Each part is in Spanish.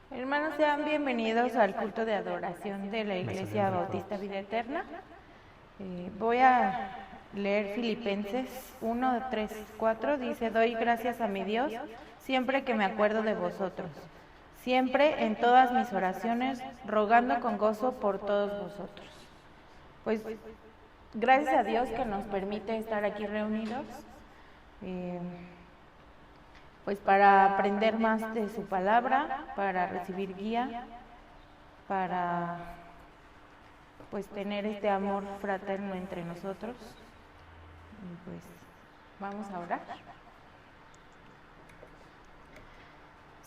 Hermanos, sean bienvenidos al culto de adoración de la Iglesia Bautista Vida Eterna. Voy a leer Filipenses 1, 3, 4. Dice: doy gracias a mi Dios siempre que me acuerdo de vosotros, siempre en todas mis oraciones, rogando con gozo por todos vosotros. Pues gracias a Dios que nos permite estar aquí reunidos, pues para aprender más de su palabra, para recibir guía, para pues tener este amor fraterno entre nosotros. Y pues vamos a orar.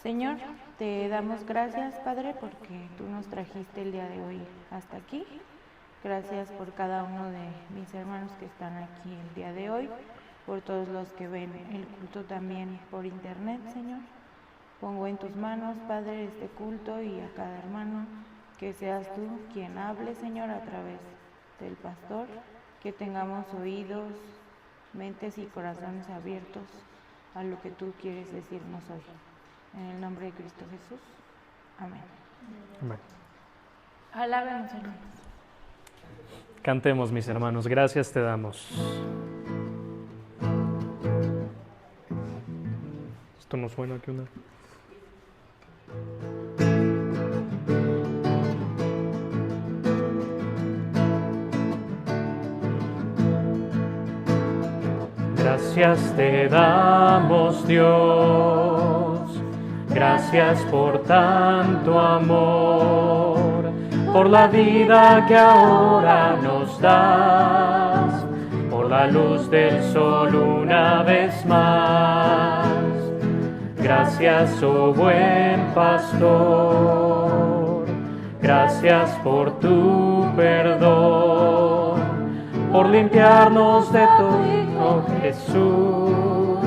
Señor, te damos gracias, Padre, porque tú nos trajiste el día de hoy hasta aquí. Gracias por cada uno de mis hermanos que están aquí el día de hoy, por todos los que ven el culto también por internet, Señor. Pongo en tus manos, Padre, este culto y a cada hermano, que seas tú quien hable, Señor, a través del pastor, que tengamos oídos, mentes y corazones abiertos a lo que tú quieres decirnos hoy. En el nombre de Cristo Jesús. Amén. Amén. Alabemos, hermanos. Cantemos, mis hermanos, gracias te damos. Esto no suena aquí una. Gracias te damos, Dios, gracias por tanto amor, por la vida que ahora nos das, por la luz del sol una vez más. Gracias, oh buen pastor, gracias por tu perdón, por limpiarnos de todo, Jesús,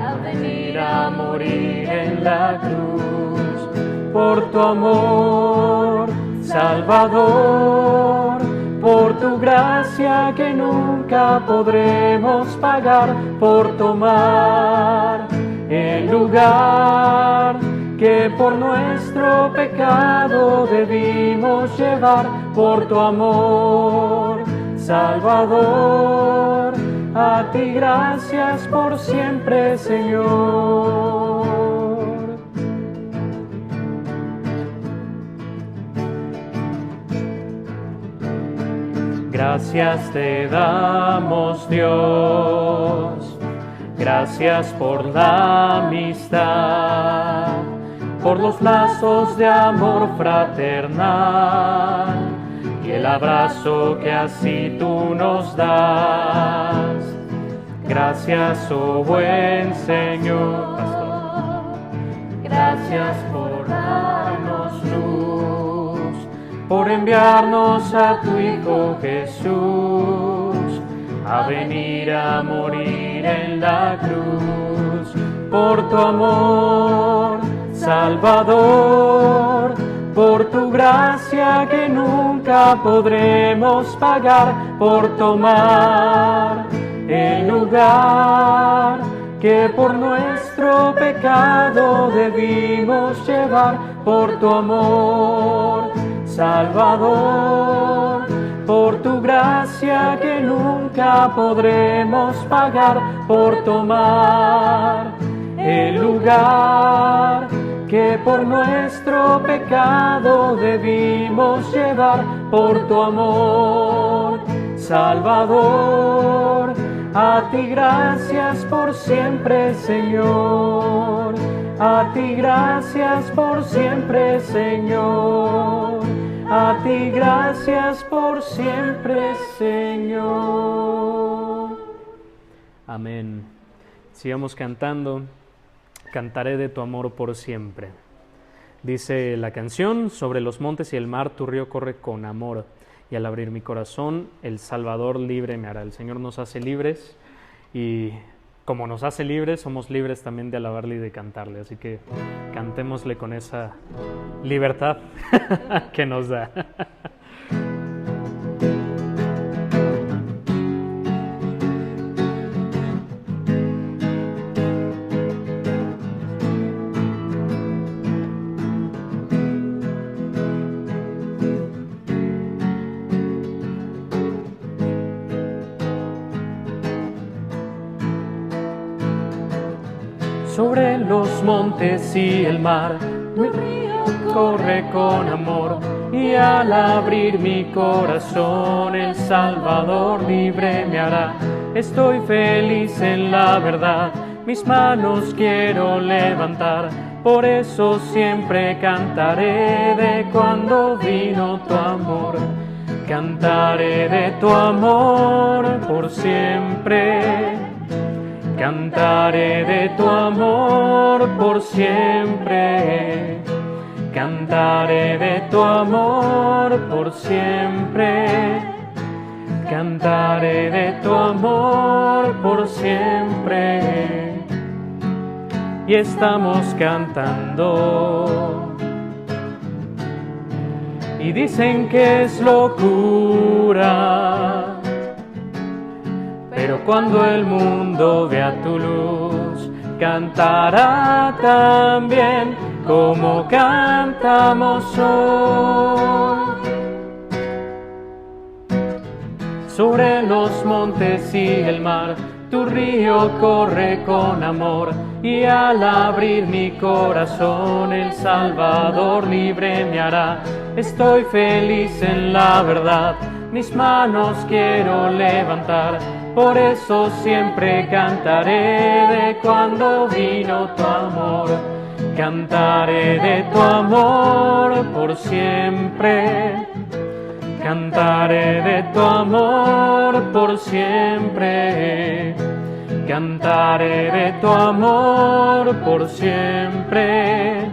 a venir a morir en la cruz, por tu amor, Salvador, por tu gracia que nunca podremos pagar, por tomar el lugar que por nuestro pecado debimos llevar, por tu amor, Salvador, a ti gracias por siempre, Señor. Gracias te damos, Dios, gracias por la amistad, por los lazos de amor fraternal y el abrazo que así tú nos das. Gracias, oh buen Señor, pastor. Gracias por darnos luz, por enviarnos a tu Hijo Jesús, a venir a morir en la cruz, por tu amor, Salvador, por tu gracia que nunca podremos pagar, por tomar el lugar que por nuestro pecado debimos llevar, por tu amor, Salvador, por tu gracia que nunca podremos pagar, por tomar el lugar que por nuestro pecado debimos llevar, por tu amor, Salvador, a ti gracias por siempre, Señor, a ti gracias por siempre, Señor, a ti gracias por siempre, Señor. Amén. Sigamos cantando. Cantaré de tu amor por siempre. Dice la canción: sobre los montes y el mar tu río corre con amor, y al abrir mi corazón el Salvador libre me hará. El Señor nos hace libres, y como nos hace libres, somos libres también de alabarle y de cantarle. Así que cantémosle con esa libertad que nos da. los montes y el mar, tu río corre con amor, y al abrir mi corazón el Salvador libre me hará. Estoy feliz en la verdad, mis manos quiero levantar, por eso siempre cantaré de cuando vino tu amor. Cantaré de tu amor por siempre, cantaré de tu amor por siempre, cantaré de tu amor por siempre, cantaré de tu amor por siempre. Y estamos cantando. Y dicen que es locura, pero cuando el mundo vea tu luz, cantará también como cantamos hoy. Sobre los montes y el mar, tu río corre con amor, y al abrir mi corazón el Salvador libre me hará. Estoy feliz en la verdad, mis manos quiero levantar, por eso siempre cantaré de cuando vino tu amor. Cantaré de tu amor por siempre, cantaré de tu amor por siempre, cantaré de tu amor por siempre,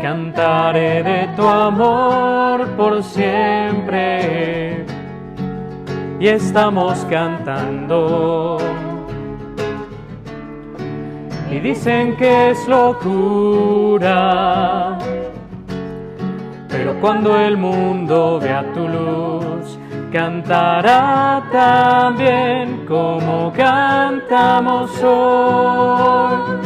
cantaré de tu amor por siempre. Y estamos cantando. Y dicen que es locura, pero cuando el mundo vea tu luz, cantará también como cantamos hoy.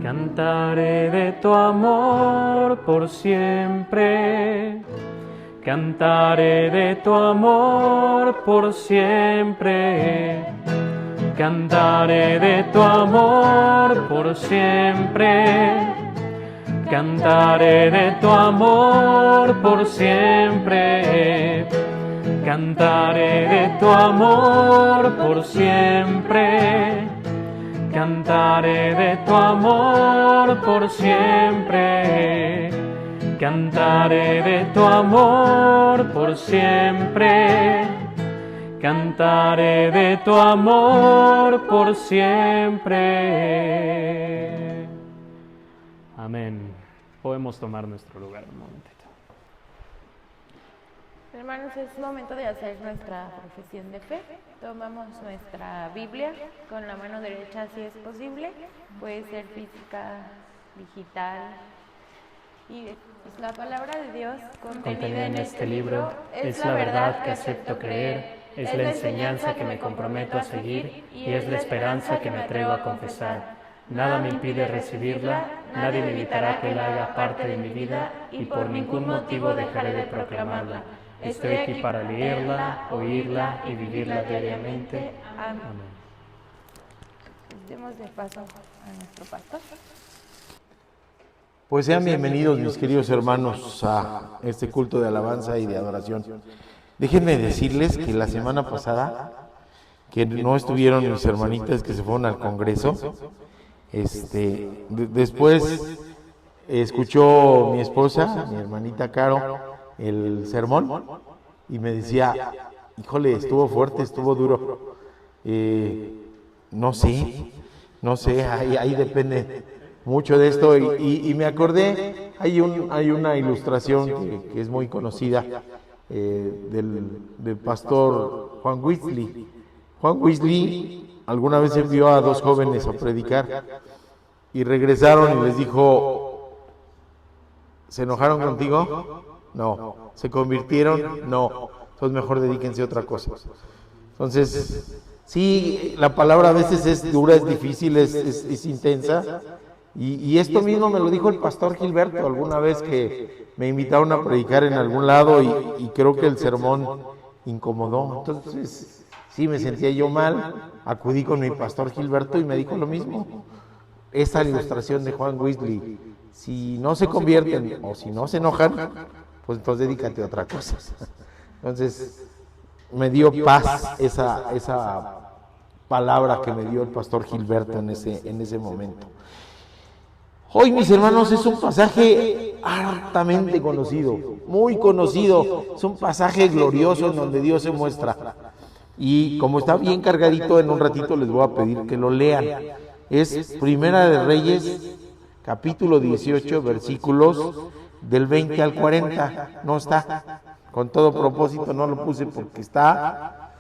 Cantaré de tu amor por siempre, cantaré de tu amor por siempre, cantaré de tu amor por siempre, cantaré de tu amor por siempre, cantaré de tu amor por siempre, cantaré de tu amor por siempre, cantaré de tu amor por siempre, cantaré de tu amor por siempre. Amén. Podemos tomar nuestro lugar un momentito. Hermanos, es momento de hacer nuestra profesión de fe. Tomamos nuestra Biblia con la mano derecha si es posible. Puede ser física, digital. Y pues, la palabra de Dios contenida en este libro es la verdad que acepto creer, es la enseñanza que me comprometo a seguir y es la esperanza que me atrevo a confesar. Nada me impide recibirla, nadie me evitará que la haga parte de mi vida y por ningún motivo dejaré de proclamarla. Estoy aquí para leerla, oírla y vivirla diariamente. Amén. Demos de paso a nuestro pastor. Pues sean bienvenidos, mis queridos hermanos, a este culto de alabanza y de adoración. Déjenme decirles que la semana pasada, que no estuvieron mis hermanitas que se fueron al Congreso, después escuchó mi esposa, mi hermanita Caro, el sermón y me decía, híjole, estuvo fuerte, estuvo duro. No sé, ahí depende mucho de esto y me acordé, hay una ilustración que es muy conocida del pastor Juan Wesley. Juan Wesley alguna vez envió a dos jóvenes a predicar y regresaron y les dijo, ¿se enojaron contigo? No. ¿Se convirtieron? No. Entonces mejor dedíquense a otra cosa. Entonces, sí, la palabra a veces es dura, es difícil, es intensa. Y esto mismo me lo dijo el pastor Gilberto alguna vez que me invitaron a predicar en algún lado y creo que el sermón incomodó. Entonces, sí me sentía yo mal, acudí con mi pastor Gilberto y me dijo lo mismo. Esa ilustración de Juan Wesley, si no se convierten o si no se enojan, pues entonces dedícate a otra cosa. Entonces me dio paz esa palabra que me dio el pastor Gilberto en ese momento. Hoy, mis hermanos, es un pasaje hartamente conocido, muy conocido, es un pasaje glorioso en donde Dios se muestra. Y como está bien cargadito, en un ratito les voy a pedir que lo lean. Es Primera de Reyes, capítulo 18, versículos del 20 al 40. No está, con todo propósito no lo puse porque está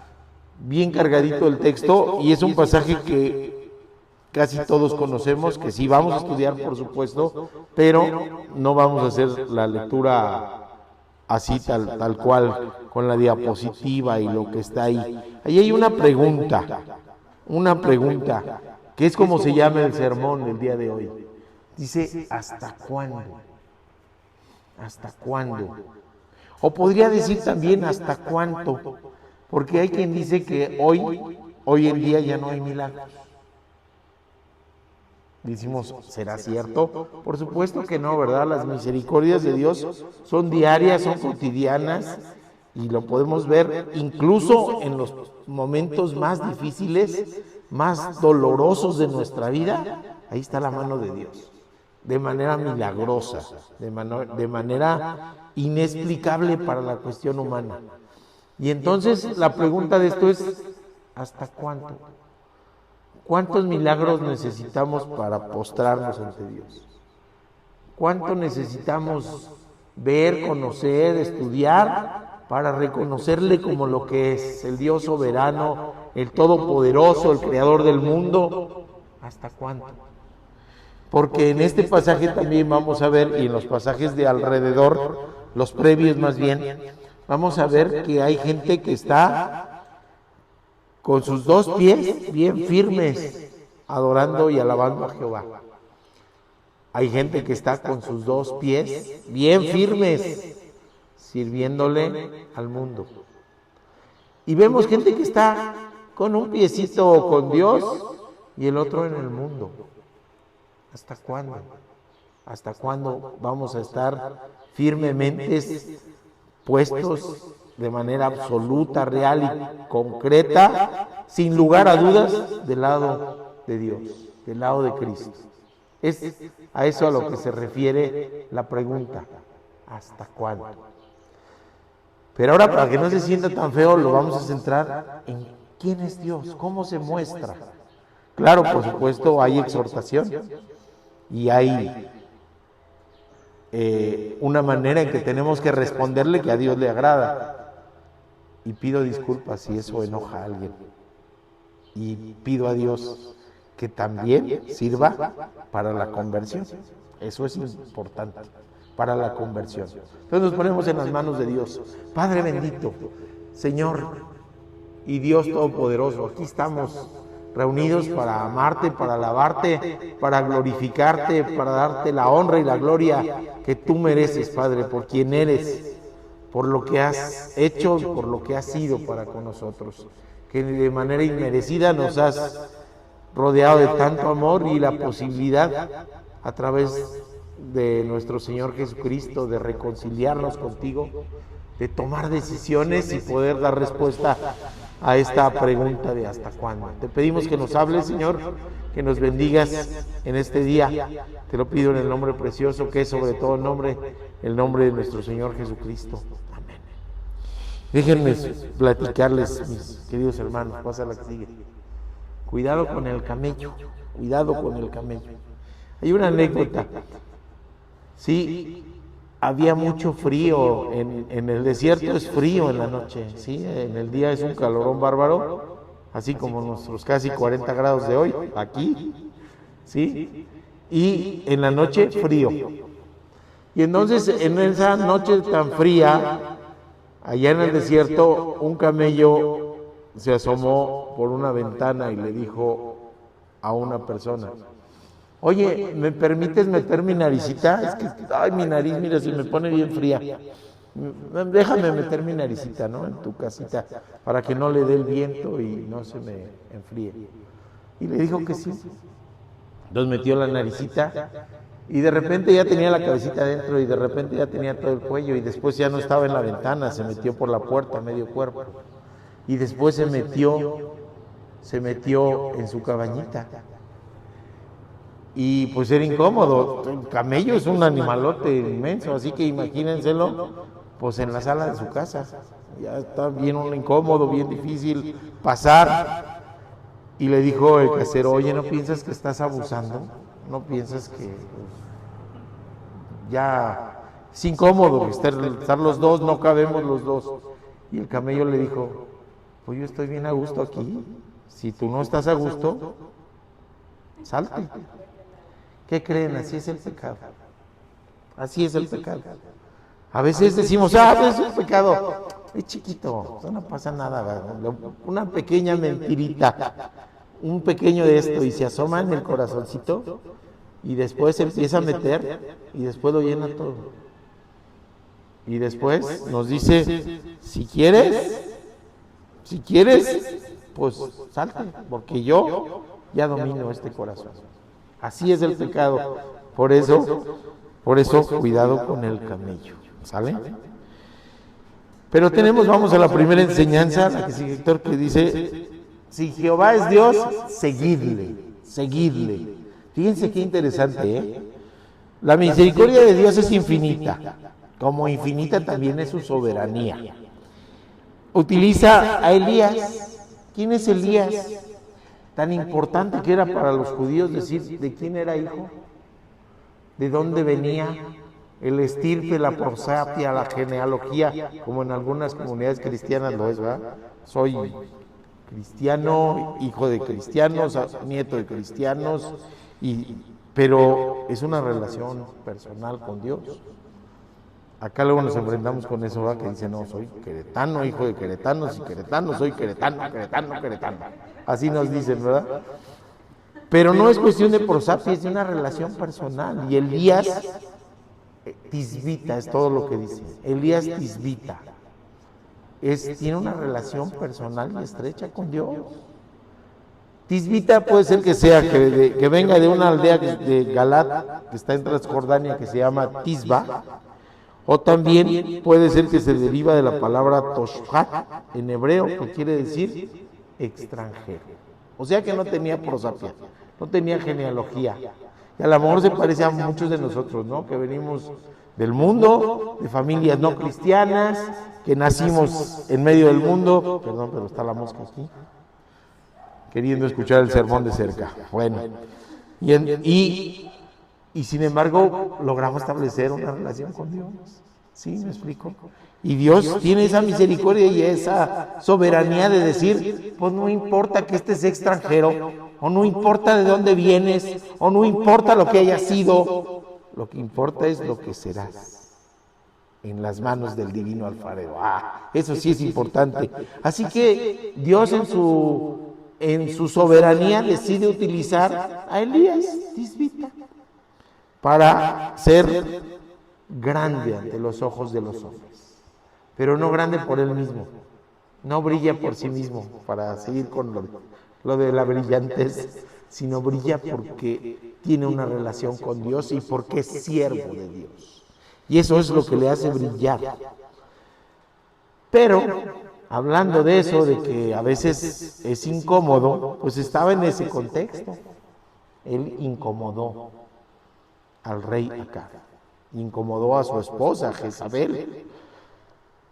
bien cargadito el texto y es un pasaje que casi todos conocemos, que sí vamos a estudiar, por supuesto, pero no vamos a hacer la lectura así tal cual, con la diapositiva y lo que está ahí. Ahí hay una pregunta, que es como se llama el sermón del día de hoy. Dice, ¿hasta cuándo? ¿Hasta cuándo? O podría decir también, ¿hasta cuánto? Porque hay quien dice que hoy en día ya no hay milagros. Decimos, ¿será cierto? Por supuesto que no, ¿verdad? Las misericordias de Dios son diarias, son cotidianas y lo podemos ver incluso en los momentos más difíciles, más dolorosos de nuestra vida. Ahí está la mano de Dios, de manera milagrosa, de manera inexplicable para la cuestión humana. Y entonces la pregunta de esto es, ¿hasta cuánto? ¿Cuántos milagros necesitamos para postrarnos ante Dios? ¿Cuánto necesitamos ver, conocer, estudiar para reconocerle como lo que es el Dios soberano, el todopoderoso, el creador del mundo? ¿Hasta cuánto? Porque en este pasaje también vamos a ver, y en los pasajes de alrededor, los previos más bien, vamos a ver que hay gente que está con sus dos pies bien firmes, adorando y alabando a Jehová. Hay gente que está con sus dos pies bien firmes, sirviéndole al mundo. Y vemos gente que está con un piecito con Dios y el otro en el mundo. ¿Hasta cuándo? ¿Hasta cuándo vamos a estar firmemente puestos de manera absoluta, real y concreta, sin lugar a dudas, del lado de Dios, del lado de Cristo? Es a eso a lo que se refiere la pregunta, ¿hasta cuándo? Pero ahora, para que no se sienta tan feo, lo vamos a centrar en quién es Dios, cómo se muestra. Claro, por supuesto, hay exhortación y hay una manera en que tenemos que responderle que a Dios le agrada. Y pido disculpas si eso enoja a alguien. Y pido a Dios que también sirva para la conversión. Eso es importante, para la conversión. Entonces nos ponemos en las manos de Dios. Padre bendito, Señor y Dios Todopoderoso, aquí estamos reunidos para amarte, para alabarte, para glorificarte, para darte la honra y la gloria que tú mereces, Padre, por quien eres, por lo que has hecho, por lo que has sido para con nosotros, que de manera inmerecida nos has rodeado de tanto amor y la posibilidad a través de nuestro Señor Jesucristo de reconciliarnos contigo, de tomar decisiones y poder dar respuesta a esta pregunta de hasta cuándo. Te pedimos que nos hables, Señor, que nos bendigas en este día. Te lo pido en el nombre precioso que es sobre todo nombre, el nombre de nuestro Señor Jesucristo. Amén. Déjenme platicarles, mis queridos hermanos, pasa la que sigue. Cuidado con el camello, cuidado con el camello. Hay una anécdota. Sí, había mucho frío, en el desierto es frío en la noche, ¿sí? En el día es un calorón bárbaro, así como nuestros casi 40 grados de hoy, aquí, ¿sí? Y en la noche frío. Y entonces en esa noche tan fría, allá en el desierto, un camello se asomó por una ventana y le dijo a una persona: oye, ¿me permites meter mi naricita? Es que, ay, mi nariz, mira, se me pone bien fría. déjame meter mi naricita, ¿no? En tu casita, para que no le dé el viento y no se me enfríe. Y le dijo que sí. Entonces metió la naricita y de repente ya tenía la cabecita adentro y de repente ya tenía todo el cuello y después ya no estaba en la ventana, se metió por la puerta, medio cuerpo. Y después se metió en su cabañita. Y pues era incómodo. El camello es un animalote inmenso, así que imagínenselo, pues en la sala de su casa. Ya está bien incómodo, bien difícil pasar. Y le dijo el casero, oye, ¿no piensas que estás abusando? ¿No piensas que ya es incómodo estar los dos, no cabemos los dos? Y el camello le dijo, pues yo estoy bien a gusto aquí. Si tú no estás a gusto, salte. ¿Qué creen? Así es el pecado. Así es el pecado. A veces decimos, es un pecado. Es chiquito, no pasa nada. Una pequeña mentirita, un pequeño de esto, y se asoma en el corazoncito, y después se empieza a meter, y después lo llena todo. Y después nos dice, si quieres, pues salte, porque yo ya domino este corazón. Así es el pecado. Por eso, cuidado con el camello. ¿Sale? Pero vamos a la primera enseñanza, la que sigue Héctor, que dice, si Jehová es Dios, seguidle. Fíjense qué interesante, ¿eh? La misericordia de Dios es infinita, como infinita también es su soberanía. Utiliza a Elías. ¿Quién es Elías? Tan importante que era para los judíos decir de quién era hijo, de dónde venía, el estirpe, la prosapia, la genealogía, como en algunas comunidades cristianas lo es, ¿verdad? Soy cristiano, hijo de cristianos, nieto de cristianos, pero es una relación personal con Dios. Acá luego nos enfrentamos con eso, ¿verdad? Que dice, no, soy queretano, hijo de queretanos, y queretano, soy queretano. Así nos dicen, ¿verdad? Pero no es cuestión de prosapia, es de una relación personal. Y Elías tisbita, es todo lo que dice. Elías tisbita. Tiene una relación personal y estrecha con Dios. Tisbita puede ser que sea, que venga de una aldea de Galat, que está en Transjordania, que se llama Tisba. O también puede ser que se deriva de la palabra toshhat en hebreo, que quiere decir extranjero. O sea que no tenía prosapia, no tenía genealogía. Y a lo mejor se parece a muchos de nosotros, ¿no? Que venimos del mundo, de familias no cristianas, que nacimos en medio del mundo. Perdón, pero está la mosca aquí, queriendo escuchar el sermón de cerca. Bueno, y sin embargo logramos establecer una relación con Dios. ¿Sí? ¿Me explico? Y Dios tiene esa misericordia y esa soberanía de decir, pues no importa que estés extranjero, o no importa de dónde vienes, o no importa lo que hayas sido, lo que importa es lo que serás en las manos del divino alfarero. Eso sí es importante. Así que Dios en su soberanía decide utilizar a Elías tisbita para ser grande ante los ojos de los hombres, pero no grande por él mismo, no brilla por sí mismo, para seguir con lo de la brillantez, sino brilla porque tiene una relación con Dios y porque es siervo de Dios, y eso es lo que le hace brillar. Pero hablando de eso, de que a veces es incómodo, pues estaba en ese contexto. Él incomodó al rey Acab, incomodó a su esposa Jezabel,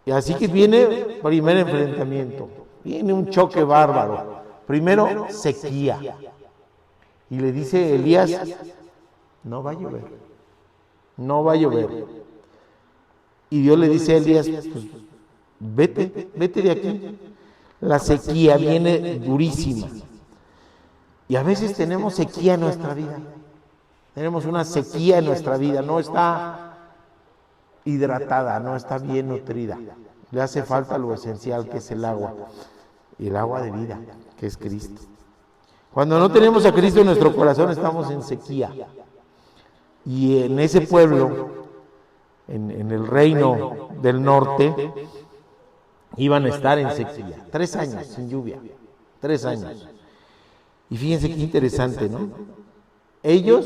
y así que viene primer enfrentamiento, viene un choque bárbaro. Primero sequía, y le dice Elías, no va a llover, y Dios le dice a Elías, pues, vete de aquí. La sequía viene durísima, y a veces tenemos sequía en nuestra vida. Tenemos una sequía en nuestra vida, no está hidratada, no está bien nutrida. Le hace falta lo esencial, que es el agua, y el agua de vida, que es Cristo. Cuando no tenemos a Cristo en nuestro corazón, estamos en sequía. Y en ese pueblo en el reino del norte, iban a estar en sequía. 3 años sin lluvia. 3 años. Y fíjense qué interesante, ¿no? Ellos,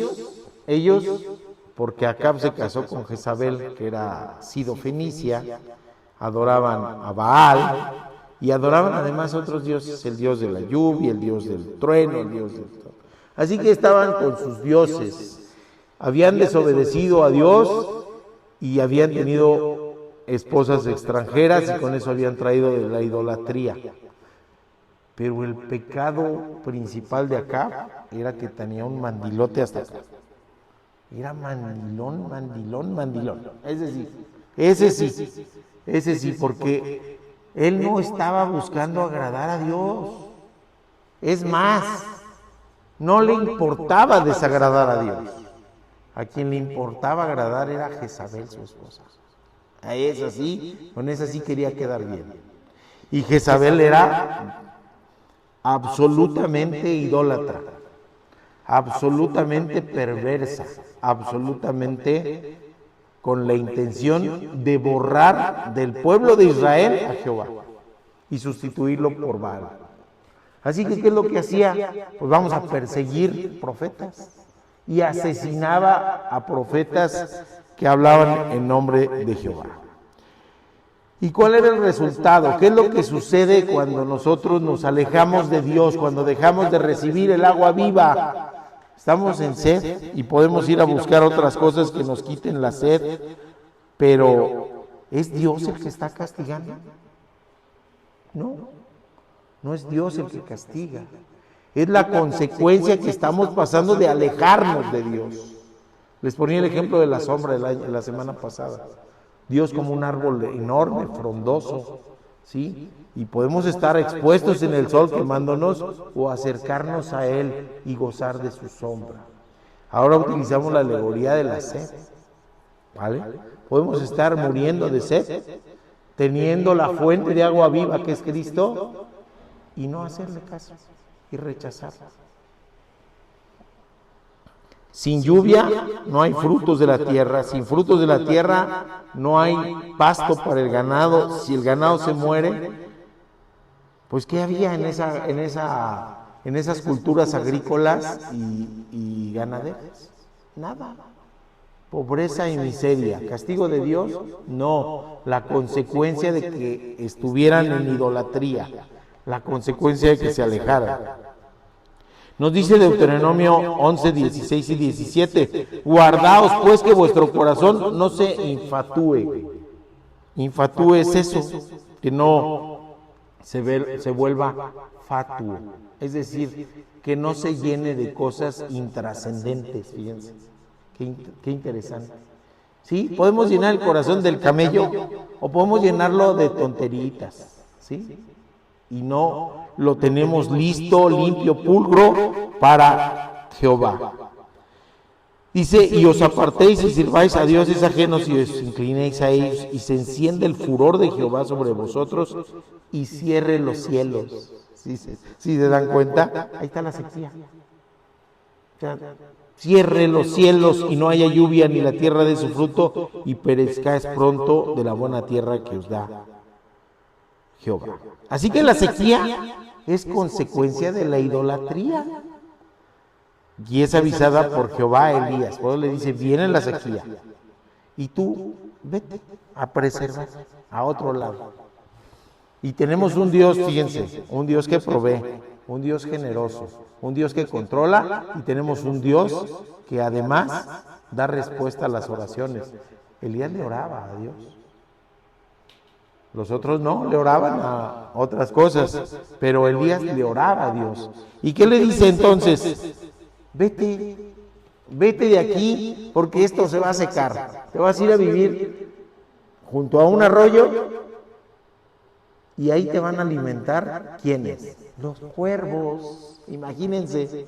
porque Acab se casó con Jezabel, que era sidofenicia, adoraban a Baal y adoraban además a otros dioses, el dios de la lluvia, el dios del trueno, el dios del... Así que estaban con sus dioses, habían desobedecido a Dios y habían tenido esposas extranjeras y con eso habían traído de la idolatría. Pero el pecado principal de Acab era que tenía un mandilote hasta acá. Era mandilón. Ese sí, porque él no estaba buscando agradar a Dios. Es más, no le importaba desagradar a Dios. A quien le importaba agradar era Jezabel, su esposa. A esa sí, con esa sí quería quedar bien. Y Jezabel era absolutamente idólatra, absolutamente perversa, absolutamente con la intención de borrar del pueblo de Israel a Jehová y sustituirlo por Baal. Así que, ¿qué es lo que hacía? Pues vamos a perseguir profetas. Y asesinaba a profetas que hablaban en nombre de Jehová. ¿Y cuál era el resultado? ¿Qué es lo que sucede cuando nosotros nos alejamos de Dios, cuando dejamos de recibir el agua viva? Estamos en sed y podemos ir a buscar otras cosas que nos quiten la sed, pero ¿es Dios el que está castigando? No es Dios el que castiga. Es la consecuencia que estamos pasando de alejarnos de Dios. Les ponía el ejemplo de la sombra la semana pasada. Dios como un árbol enorme, frondoso, ¿sí? Y podemos estar expuestos en el sol quemándonos o acercarnos a Él y gozar de su sombra. Ahora utilizamos la alegoría de la sed, ¿vale? Podemos estar muriendo de sed, teniendo la fuente de agua viva que es Cristo y no hacerle caso y rechazarla. Sin lluvia no hay frutos de la tierra, sin frutos de la tierra no hay pasto para el ganado. Si el ganado se muere, pues ¿qué había en esas culturas agrícolas y ganaderas? Nada. Pobreza y miseria. ¿Castigo de Dios? No. La consecuencia de que estuvieran en idolatría, la consecuencia de que se alejaran. Nos dice Deuteronomio 11, 16 y 17, guardaos pues que vuestro corazón no se infatúe. Infatúe es eso, que no se vuelva fatuo, es decir, que no se llene de cosas intrascendentes, fíjense, qué interesante. ¿Sí? Podemos llenar el corazón del camello o podemos llenarlo de tonteritas, ¿sí? Y no lo tenemos listo, limpio, pulcro para Jehová. Dice, y os apartéis y sirváis a dioses ajenos y os inclinéis a ellos, y se enciende el furor de Jehová sobre vosotros y cierre los cielos. ¿Sí se dan cuenta? Ahí está la sequía. Cierre los cielos y no haya lluvia ni la tierra de su fruto y perezcáis pronto de la buena tierra que os da Jehová. Así que la sequía es consecuencia de la idolatría y es avisada por Jehová a Elías. Por eso le dice, viene la sequía y tú vete a preservar a otro lado. Y tenemos un Dios, fíjense, un Dios que provee, un Dios generoso, un Dios que controla y tenemos un Dios que además da respuesta a las oraciones. Elías le oraba a Dios. Los otros no, le oraban a otras cosas, pero Elías le oraba a Dios. ¿Y qué le dice entonces? Vete de aquí porque esto se va a secar. Te vas a ir a vivir junto a un arroyo y ahí te van a alimentar, ¿quiénes? Los cuervos. Imagínense,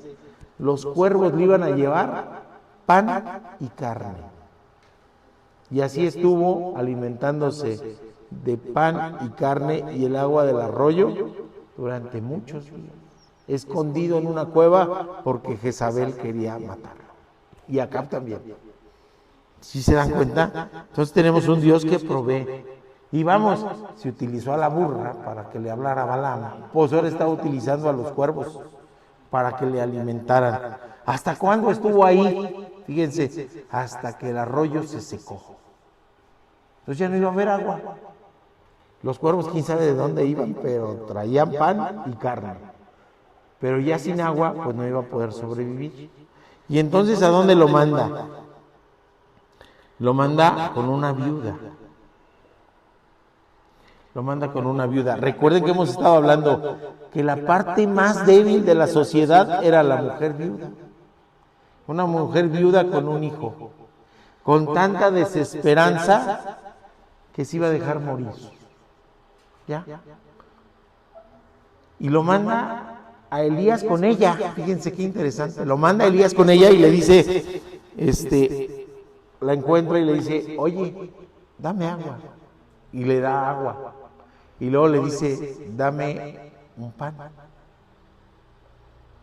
los cuervos le iban a llevar pan y carne. Y así estuvo alimentándose de pan y carne y el agua del arroyo durante muchos días, escondido en una cueva porque Jezabel quería matarlo. Y Acab también. ¿Sí se dan cuenta? Entonces tenemos un Dios que provee. Y vamos, se utilizó a la burra para que le hablara a Balaam. Pues ahora está utilizando a los cuervos para que le alimentaran. ¿Hasta cuándo estuvo ahí? Fíjense, hasta que el arroyo se secó. Entonces ya no iba a haber agua. Los cuervos, quién sabe de dónde iban, pero traían pan y carne. Pero ya sin agua, pues no iba a poder sobrevivir. Y entonces, ¿a dónde lo manda? Lo manda con una viuda. Lo manda con una viuda. Recuerden que hemos estado hablando que la parte más débil de la sociedad era la mujer viuda. Una mujer viuda con un hijo, con tanta desesperanza que se iba a dejar morir. ¿Ya? Y lo manda a Elías con ella. Fíjense qué interesante. Lo manda a Elías con ella y le dice, la encuentra y le dice, oye, dame agua. Y le da agua. Y luego le dice, dame un pan.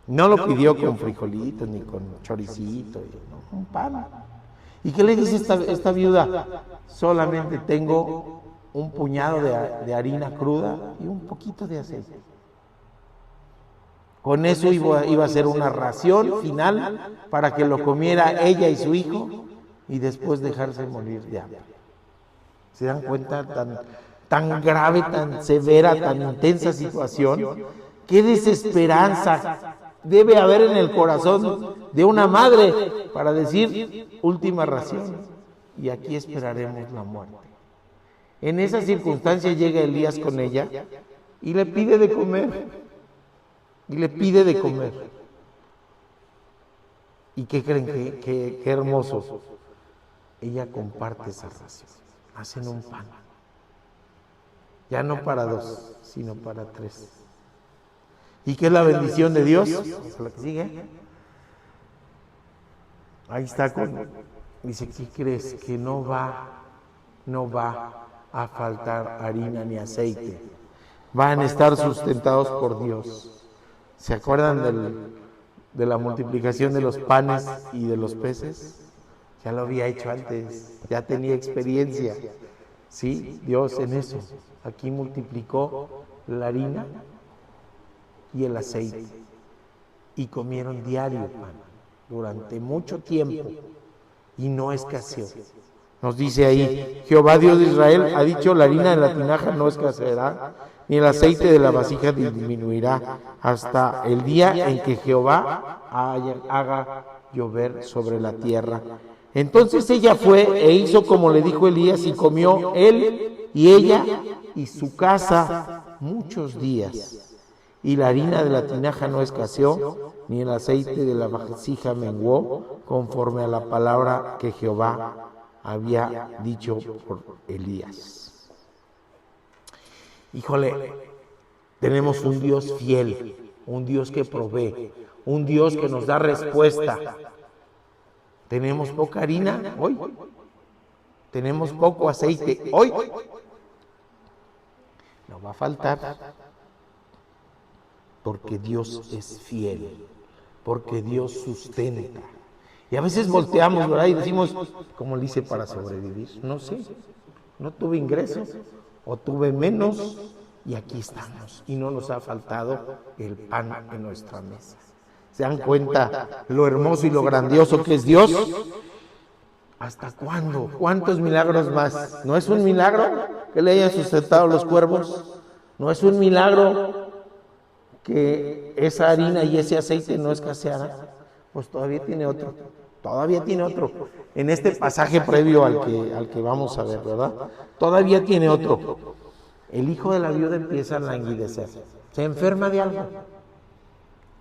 No lo pidió con frijolitos ni con choricito, no, un pan. ¿Y qué le dice esta viuda? Solamente tengo un puñado de harina cruda y un poquito de aceite. Con eso iba a ser una ración final para que lo comiera ella y su hijo y después dejarse morir de hambre. ¿Se dan cuenta? Tan grave, tan severa, tan intensa situación. ¡Qué desesperanza debe haber en el corazón de una madre para decir última ración! Y aquí esperaremos la muerte. En esa circunstancia llega Elías con ella y le pide de comer. Y le pide de comer. ¿Y qué creen? Qué hermoso. Ella comparte esa ración. Hacen un pan. Ya no para 2, sino para 3. ¿Y qué es la bendición de Dios? ¿Es la que sigue? Ahí está dice, ¿qué crees? Que no va a faltar harina ni aceite. Van a estar sustentados por Dios. ¿Se acuerdan de la multiplicación de los panes y de los peces? Ya lo había hecho antes, ya tenía experiencia. Sí, Dios en eso. Aquí multiplicó la harina y el aceite. Y comieron diario pan durante mucho tiempo. Y no escaseó. Nos dice ahí, Jehová Dios de Israel ha dicho, la harina de la tinaja no escaseará, ni el aceite de la vasija disminuirá, hasta el día en que Jehová haga llover sobre la tierra. Entonces ella fue e hizo como le dijo Elías, y comió él y ella y su casa muchos días. Y la harina de la tinaja no escaseó, ni el aceite de la vasija menguó, conforme a la palabra que Jehová había dicho por Elías. Híjole, tenemos un Dios fiel, un Dios que provee, un Dios que nos da respuesta. Tenemos poca harina hoy, tenemos poco aceite hoy, no va a faltar, porque Dios es fiel, porque Dios sustenta. Y a veces volteamos, ¿verdad? Y decimos, ¿cómo le hice para sobrevivir? No sé, no tuve ingresos o tuve menos y aquí estamos. Y no nos ha faltado el pan en nuestra mesa. ¿Se dan cuenta lo hermoso y lo grandioso que es Dios? ¿Hasta cuándo? ¿Cuántos milagros más? ¿No es un milagro que le hayan sustentado los cuervos? ¿No es un milagro que esa harina y ese aceite no escasearan? Pues todavía tiene otro. Todavía tiene otro. En este pasaje previo al que vamos a ver, ¿verdad? Todavía tiene otro. El hijo de la viuda empieza a languidecer. Se enferma de algo.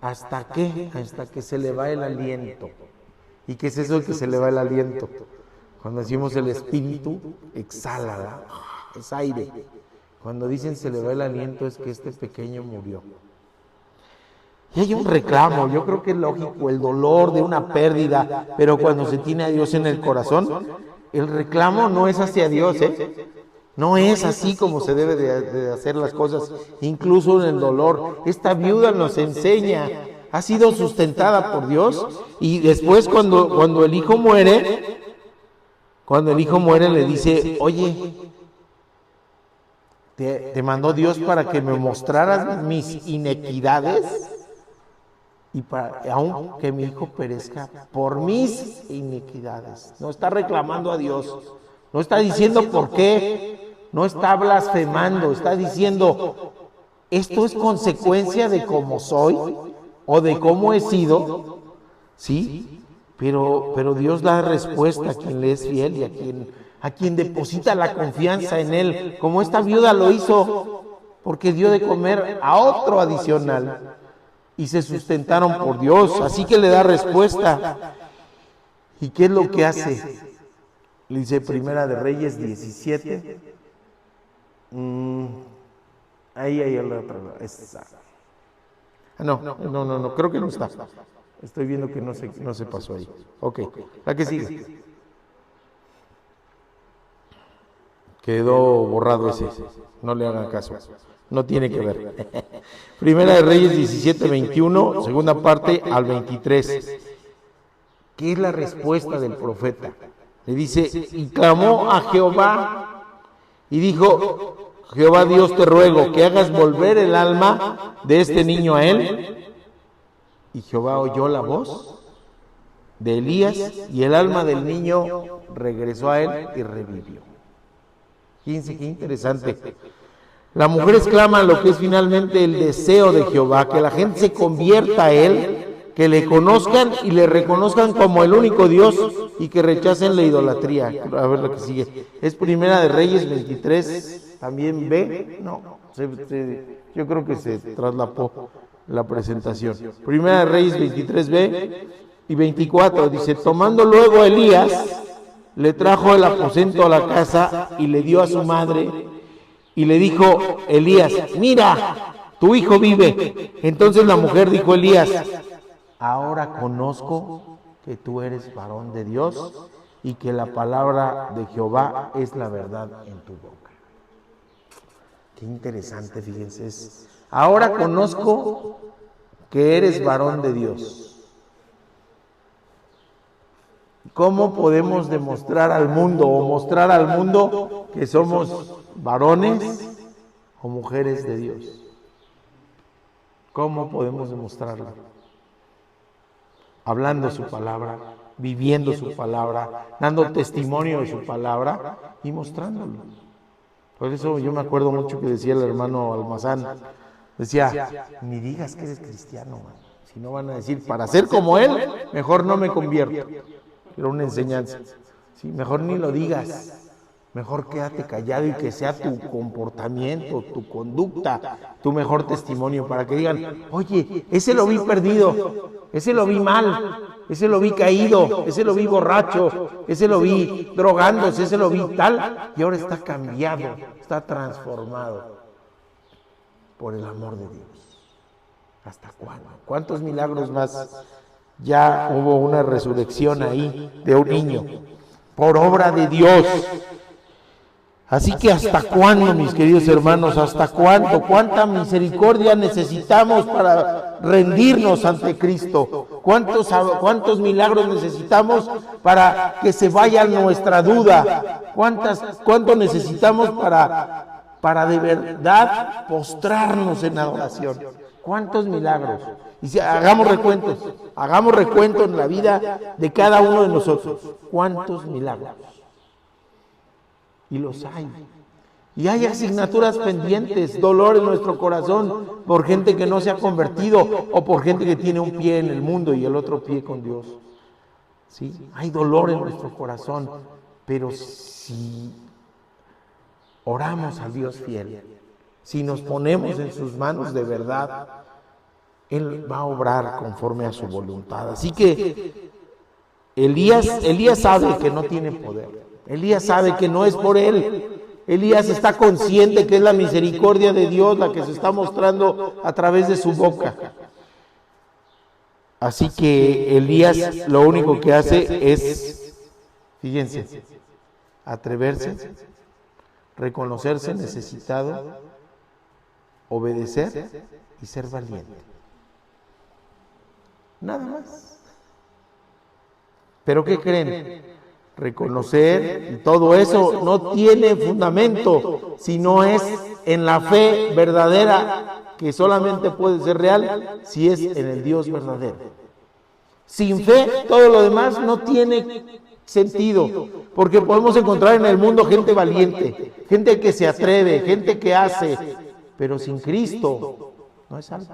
¿Hasta qué? Hasta que se le va el aliento. ¿Y qué es eso que se le va el aliento? Cuando decimos el espíritu, exhala, ¿verdad? Es aire. Cuando dicen se le va el aliento es que este pequeño murió. Y hay un reclamo, yo creo que es lógico, el dolor de una pérdida, pero cuando se tiene a Dios en el corazón, el reclamo no es hacia Dios, no es así como se debe de hacer las cosas, incluso en el dolor. Esta viuda nos enseña, ha sido sustentada por Dios, y después cuando el hijo muere, Cuando el hijo muere le dice, oye, te mandó Dios para que me mostraras mis inequidades y para aun que mi hijo perezca por mis iniquidades. No está reclamando a Dios, no está diciendo por qué, no está blasfemando, está diciendo, esto es consecuencia de cómo soy o de cómo he sido, ¿sí? Pero Dios da respuesta a quien le es fiel y a quien deposita la confianza en Él, como esta viuda lo hizo, porque dio de comer a otro adicional y se sustentaron por Dios, así que le da respuesta. ¿Y qué es lo que hace? Le dice Primera de Reyes 17. Ahí hay la otra. No, creo que no está. Estoy viendo que no se pasó ahí. Ok, la que sigue. Quedó borrado ese. No le hagan caso. No tiene que ver. Primera de Reyes 17, 21, segunda parte al 23. ¿Qué es la respuesta del profeta? Le dice, y clamó a Jehová y dijo, Jehová Dios, te ruego que hagas volver el alma de este niño a él. Y Jehová oyó la voz de Elías y el alma del niño regresó a él y revivió. Fíjense qué interesante. La mujer exclama lo que es finalmente el deseo de Jehová, que la gente se convierta a él, que le conozcan y le reconozcan como el único Dios y que rechacen la idolatría. A ver lo que sigue. Es Primera de Reyes 23, también B. No, yo creo que se traslapó la presentación. Primera de Reyes 23b y 24 dice, tomando luego Elías, le trajo el aposento a la casa y le dio a su madre y le dijo Elías, mira, tu hijo vive. Entonces la mujer dijo a Elías, ahora conozco que tú eres varón de Dios y que la palabra de Jehová es la verdad en tu boca. Qué interesante, fíjense. Ahora conozco que eres varón de Dios. ¿Cómo podemos demostrar al mundo o mostrar al mundo que somos varones o mujeres de Dios? ¿Cómo podemos demostrarlo? Hablando su palabra, viviendo su palabra, dando testimonio de su palabra y mostrándolo. Por eso yo me acuerdo mucho que decía el hermano Almazán, decía, ni digas que eres cristiano, man. Si no van a decir, para ser como él, mejor no me convierto. Era una enseñanza. Sí, mejor ni lo digas. Mejor quédate callado y que sea tu comportamiento, tu conducta, tu mejor testimonio para que digan, oye, ese lo vi perdido, ese lo vi mal, ese lo vi caído, ese lo vi borracho, ese lo vi drogándose, ese lo vi tal, y ahora está cambiado, está transformado por el amor de Dios. ¿Hasta cuándo? ¿Cuántos milagros más? Ya hubo una resurrección ahí de un niño, por obra de Dios. Así que ¿hasta cuándo, mis queridos hermanos? ¿Hasta cuándo? ¿Cuánta misericordia necesitamos para rendirnos ante Cristo? ¿Cuántos milagros necesitamos para que se vaya nuestra duda? ¿Cuánto necesitamos para de verdad postrarnos en adoración? ¿Cuántos milagros? Y si hagamos recuento en la vida de cada uno de nosotros. ¿Cuántos milagros? Y los hay. Y hay asignaturas pendientes, dolor en nuestro corazón por gente que no se ha convertido o por gente que tiene un pie en el mundo y el otro pie con Dios. ¿Sí? Hay dolor en nuestro corazón, pero si oramos al Dios fiel, si nos ponemos en sus manos de verdad, Él va a obrar conforme a su voluntad. Así que Elías sabe que no tiene poder. Elías sabe que no es por él. Elías está consciente que es la misericordia de Dios la que se está mostrando a través de su boca. Así que Elías lo único que hace es, fíjense, atreverse, reconocerse necesitado, obedecer y ser valiente. Nada más. ¿Pero qué creen? reconocer, y todo eso no tiene fundamento, sino es en la fe verdadera, que solamente puede ser real si es en el Dios verdadero. Sin fe, todo lo demás no tiene sentido, porque podemos encontrar en el mundo gente valiente, gente que se atreve, gente que hace, pero sin Cristo no es salvo.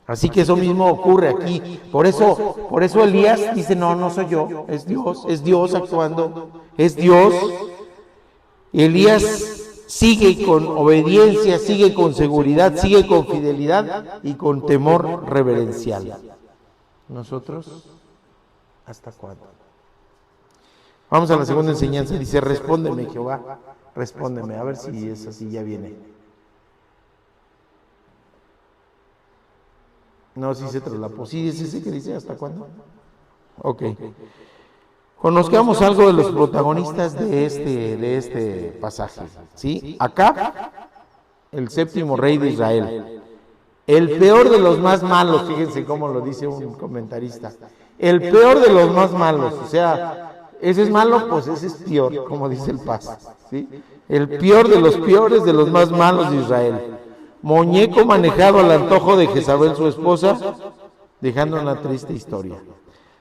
Así que eso mismo ocurre aquí. Por eso Elías dice, no soy yo, es Dios actuando, es Dios. Y Elías sigue con obediencia, sigue con seguridad, sigue con fidelidad y con temor reverencial. Nosotros, ¿hasta cuándo? Vamos a la segunda enseñanza. Dice, respóndeme, Jehová, respóndeme. A ver si es así, ya viene. No, si se traslapó. ¿Sí es ese que dice hasta cuándo? Ok. Conozcamos algo de los protagonistas de este pasaje. ¿Sí? Acab, el séptimo rey de Israel. El peor de los más malos, fíjense cómo lo dice un comentarista. El peor de los más malos, o sea, ese es malo, pues ese es peor, como dice el Paz. ¿Sí? El peor de los más malos de Israel. Muñeco manejado al antojo de Jezabel, su esposa, dejando una triste historia.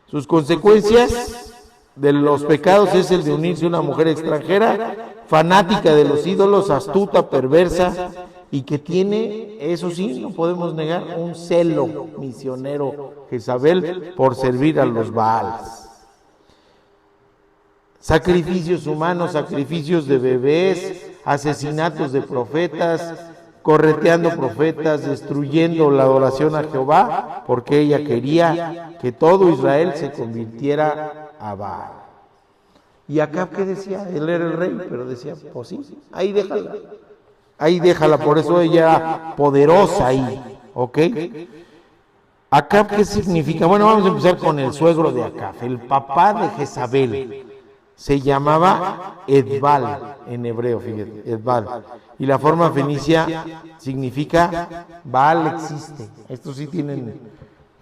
Sus consecuencias de los pecados es el de unirse a una mujer extranjera, fanática de los ídolos, astuta, perversa, y que tiene, eso sí, no podemos negar, un celo misionero, Jezabel, por servir a los Baales. Sacrificios humanos, sacrificios de bebés, asesinatos de profetas, correteando profetas, destruyendo la adoración a Jehová, porque ella quería que todo Israel se convirtiera a Baal. Y Acab, ¿qué decía? Él era el rey, pero decía, pues sí, ahí déjala, por eso ella poderosa ahí, ¿ok? Acab, ¿qué significa? Bueno, vamos a empezar con el suegro de Acab, el papá de Jezabel. Se llamaba Edbal en hebreo, fíjate, Edbal. Y la forma fenicia significa Baal existe. Estos sí tienen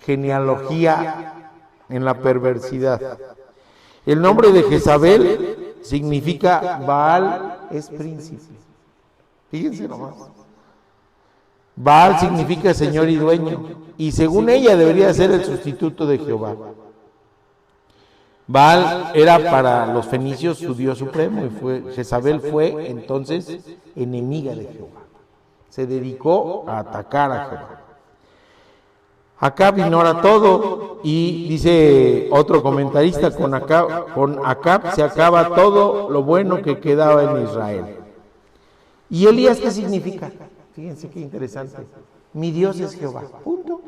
genealogía en la perversidad. El nombre de Jezabel significa Baal es príncipe. Fíjense nomás. Baal significa señor y dueño. Y según ella debería ser el sustituto de Jehová. Baal era para los fenicios su dios supremo y Jezabel fue entonces enemiga de Jehová. Se dedicó a atacar a Jehová. Acab ignora todo y dice otro comentarista, con Acab se acaba todo lo bueno que quedaba en Israel. ¿Y Elías qué significa? Fíjense qué interesante. Mi Dios es Jehová. Punto.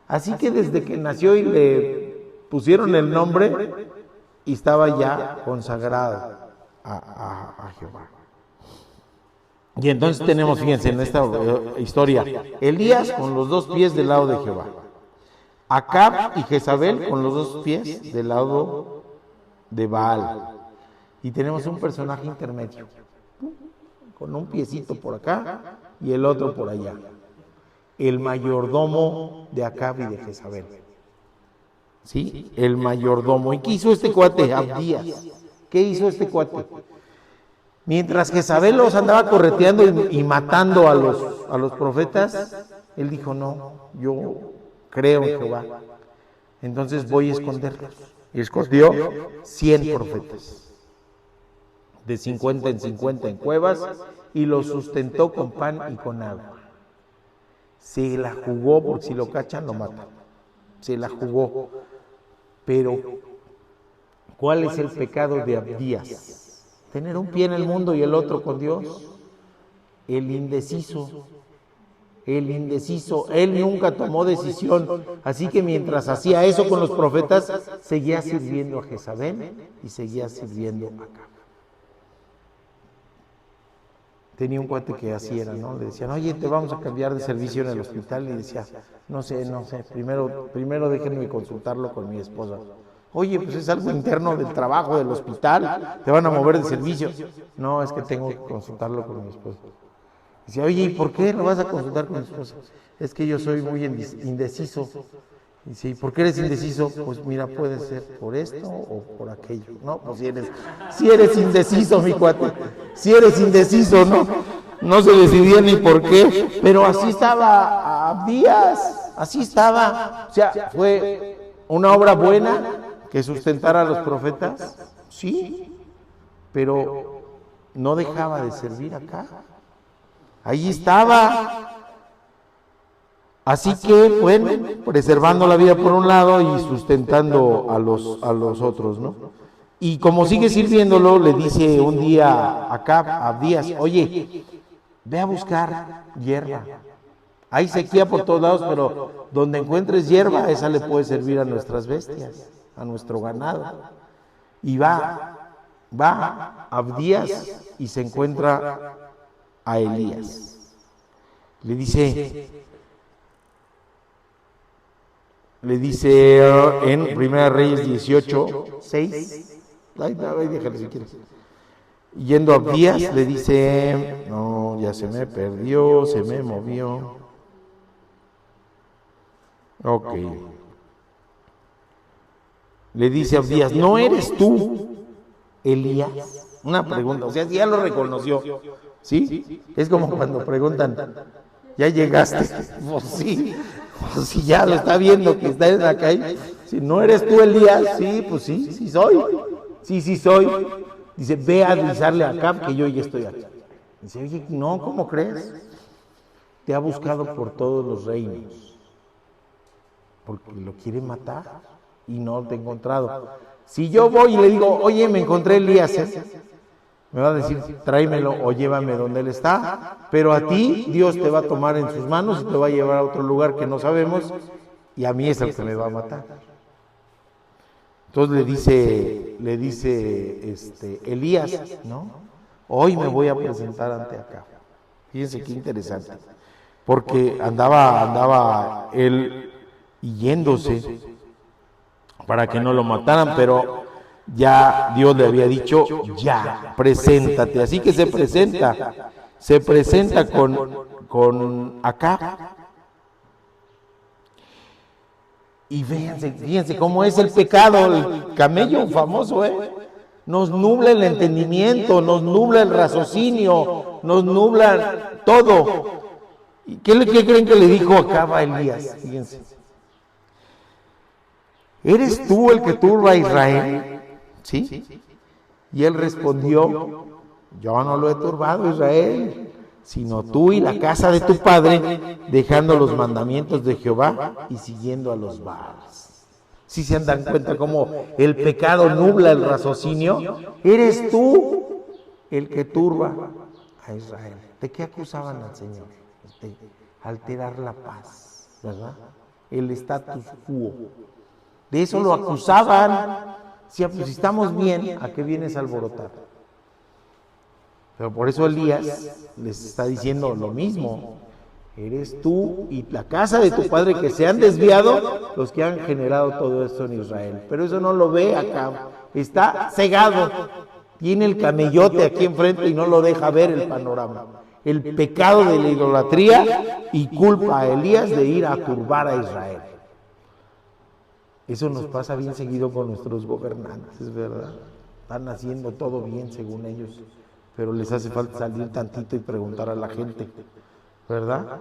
Así que desde que nació y le pusieron el nombre y estaba ya consagrado a Jehová. Y entonces tenemos, fíjense, en esta historia, Elías con los dos pies del lado de Jehová, Acab y Jezabel con los dos pies del lado de Baal. Y tenemos un personaje intermedio, con un piecito por acá y el otro por allá, el mayordomo de Acab y de Jezabel. ¿Sí? El mayordomo. ¿Y qué hizo este cuate? Abdías. ¿Qué hizo este cuate? Mientras Jezabel los andaba correteando y matando a los profetas, él dijo, no, yo creo en Jehová, entonces voy a esconderlos. Y escondió 100 profetas, de 50 en 50 en cuevas, y los sustentó con pan y con agua. Se la jugó, porque si lo cachan lo matan. Se la jugó. Pero, ¿cuál es el pecado de Abdías? Tener un pie en el mundo y el otro con Dios. El indeciso, él nunca tomó decisión, así que mientras hacía eso con los profetas, seguía sirviendo a Jezabel y seguía sirviendo a Acab. Tenía un cuate que así era, ¿no? Le decían, oye, te vamos a cambiar de servicio en el hospital, y decía, no sé, primero déjenme consultarlo con mi esposa. Oye, pues es algo interno del trabajo del hospital, te van a mover de servicio. No, es que tengo que consultarlo con mi esposa. Decía, oye, ¿y por qué lo vas a consultar con mi esposa? Es que yo soy muy indeciso Dice, ¿y por qué eres indeciso? Pues mira, puede ser por esto o por aquello. No, pues si eres indeciso, mi cuate, si eres indeciso, no se decidía ni por qué, pero así estaba Abdías, así estaba. O sea, fue una obra buena que sustentara a los profetas, sí, pero no dejaba de servir acá. Ahí estaba. Así que, bueno, preservando la vida por un lado y sustentando a los otros, ¿no? Y como sigue sirviéndolo, le dice un día a Abdías, oye, ve a buscar hierba. Hay sequía por todos lados, pero donde encuentres hierba, esa le puede servir a nuestras bestias, a nuestro ganado. Y va Abdías y se encuentra a Elías. Le dice en 1 Reyes 18:6, déjale si quieres. Yendo a Abdías, le dice, no, ya se me perdió, se me movió. Ok. Le dice a Abdías, ¿no eres tú Elías? Una pregunta, o sea, ya lo reconoció, ¿sí? Es como cuando preguntan, ¿ya llegaste? Pues sí, ya lo está viendo que está en la calle. Si no eres tú Elías, sí, pues sí soy. Sí soy. Dice, ve a avisarle a Acab que yo ya estoy aquí. Dice, oye, no, ¿cómo crees? Te ha buscado por todos los reinos, porque lo quiere matar y no te ha encontrado. Si yo voy y le digo, oye, me encontré Elías, me va a decir, tráemelo o llévame donde él está, pero a ti Dios te va a tomar en sus manos y te va a llevar a otro lugar que no sabemos, y a mí es el que me va a matar. Entonces le dice Elías, ¿no? Hoy me voy a presentar ante Acab. Fíjense qué interesante, porque andaba él yéndose para que no lo mataran, pero ya Dios le había dicho, ya, preséntate. Así que se presenta con Acab. Y fíjense cómo es el pecado, el camello famoso, nos nubla el entendimiento, nos nubla el raciocinio, nos nubla todo. ¿Y qué creen que le dijo Acab a Elías? Fíjense. ¿Eres tú el que turba a Israel? ¿Sí? Y él respondió, yo no lo he turbado Israel, sino tú y la casa de tu padre, dejando los mandamientos de Jehová y siguiendo a los Baales. ¿Sí se dan cuenta cómo el pecado nubla el raciocinio? Eres tú el que turba a Israel. ¿De qué acusaban al Señor? De alterar la paz, ¿verdad? El status quo. De eso lo acusaban. Si estamos bien, ¿a qué vienes a alborotar? Pero por eso Elías les está diciendo lo mismo. Eres tú y la casa de tu padre que se han desviado los que han generado todo esto en Israel. Pero eso no lo ve acá. Está cegado. Tiene el camellote aquí enfrente y no lo deja ver el panorama. El pecado de la idolatría y culpa a Elías de ir a turbar a Israel. Eso nos pasa bien seguido con nuestros gobernantes, es verdad. Están haciendo todo bien según ellos, pero les hace falta salir tantito y preguntar a la gente, ¿verdad?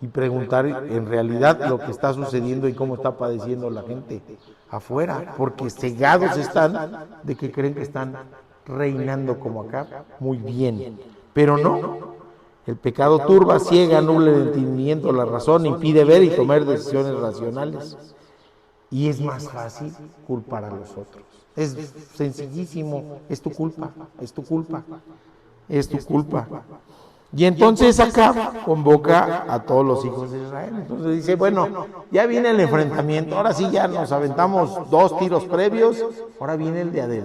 Y preguntar en realidad lo que está sucediendo y cómo está padeciendo la gente afuera, porque cegados están de que creen que están reinando como acá, muy bien, pero no. El pecado turba, ciega, nubla el entendimiento, la razón, impide ver y tomar decisiones racionales. Y es más fácil culpar a los otros. Es sencillísimo, es tu culpa, es tu culpa, es tu culpa. Y entonces acá convoca a todos los hijos de Israel. Entonces dice, bueno, ya viene el enfrentamiento, ahora sí ya nos aventamos 2 tiros previos, ahora viene el de a de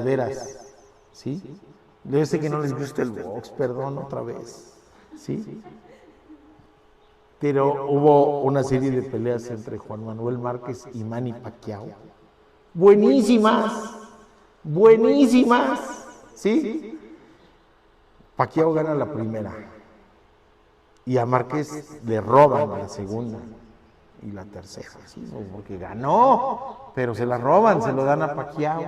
veras, ¿sí? Debe ser que no les gusta el box, perdón, otra vez, ¿sí? Pero hubo una serie de peleas entre Juan Manuel Márquez y Manny Pacquiao. Buenísimas, ¿sí? Pacquiao gana la primera y a Márquez le roban la segunda. y la tercera, sí, porque ganó, pero se la roban, se lo dan a Pacquiao.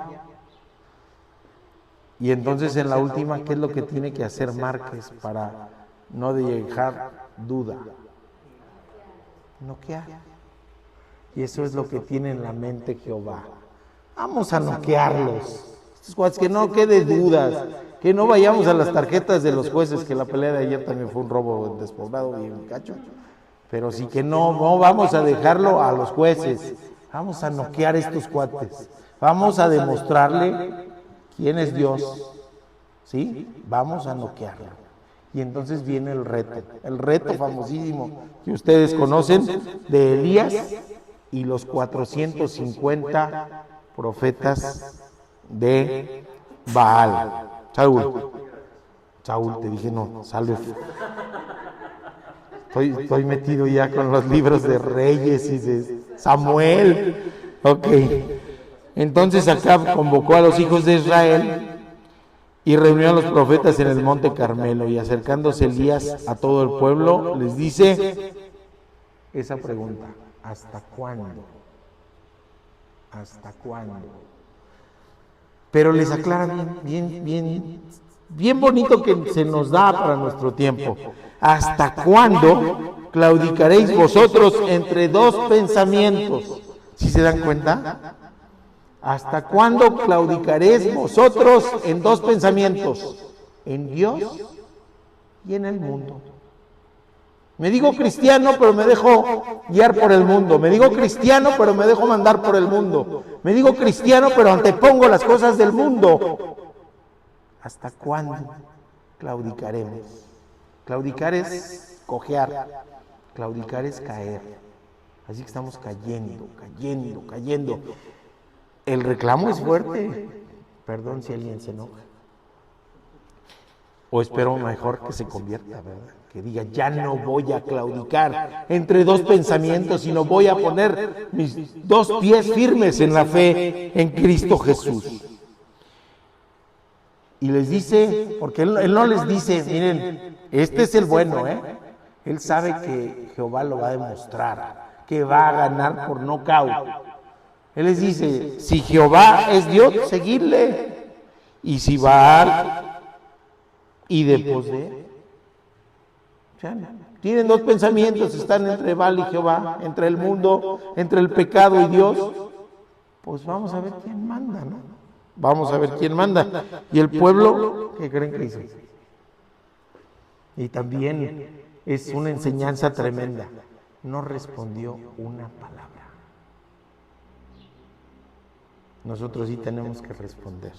Y entonces en la última, ¿qué es lo que tiene que hacer Márquez para no dejar duda? Noquear. Y eso es lo que tiene en la mente Jehová. Vamos a noquearlos. Estos cuates, que no quede dudas, que no vayamos a las tarjetas de los jueces, que la pelea de ayer también fue un robo despoblado y un cacho. Pero sí que no vamos a dejarlo a los jueces. Vamos a noquear estos cuates. Vamos a demostrarle quién es Dios. ¿Sí? Vamos a noquearlo. Y entonces viene el reto famosísimo que ustedes conocen de Elías y los 450 profetas de Baal. Saúl, te dije no, salve. Estoy metido ya con los libros de Reyes y de Samuel. Ok. Entonces Acab convocó a los hijos de Israel y reunió a los profetas en el monte Carmelo, y acercándose Elías a todo el pueblo, les dice esa pregunta: ¿hasta cuándo? ¿Hasta cuándo? Pero les aclara bien bonito que se nos da para nuestro tiempo. ¿Hasta cuándo claudicaréis vosotros entre dos pensamientos? ¿Sí se dan cuenta? ¿Hasta cuándo claudicaréis vosotros en dos pensamientos? En Dios y en el mundo. Me digo cristiano, pero me dejo guiar por el mundo. Me digo cristiano, pero me dejo mandar por el mundo. Me digo cristiano, pero antepongo las cosas del mundo. ¿Hasta cuándo claudicaremos? Claudicar es cojear. Claudicar es caer. Así que estamos cayendo. El reclamo es fuerte. Perdón si alguien se enoja. O espero mejor que se convierta, ¿verdad? Que diga, ya no voy a claudicar entre dos pensamientos, sino voy a poner mis dos pies firmes en la fe en Cristo Jesús. Y les dice, porque él no les dice, miren, este es el bueno, Él sabe que Jehová lo va a demostrar, que va a ganar por nocaut. Él les dice, si Jehová es Dios, seguidle. Y si Baal, y después de él. Tienen dos pensamientos, están entre Baal y Jehová, entre el mundo, entre el pecado y Dios. Pues vamos a ver quién manda, ¿no? Vamos a ver quién manda. Y el pueblo, ¿qué creen que hizo? Y también es una enseñanza tremenda. No respondió una palabra. Nosotros sí tenemos que responder.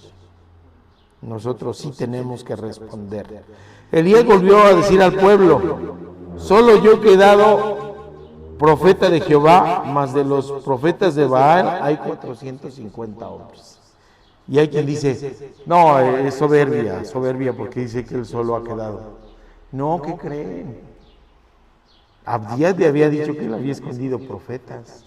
Nosotros sí tenemos que responder. Elías volvió a decir al pueblo: solo yo he quedado profeta de Jehová, mas de los profetas de Baal hay 450 hombres. Y hay quien dice, no, es soberbia, porque dice que él solo ha quedado. No, ¿qué creen? Abdías le había dicho que él había escondido profetas.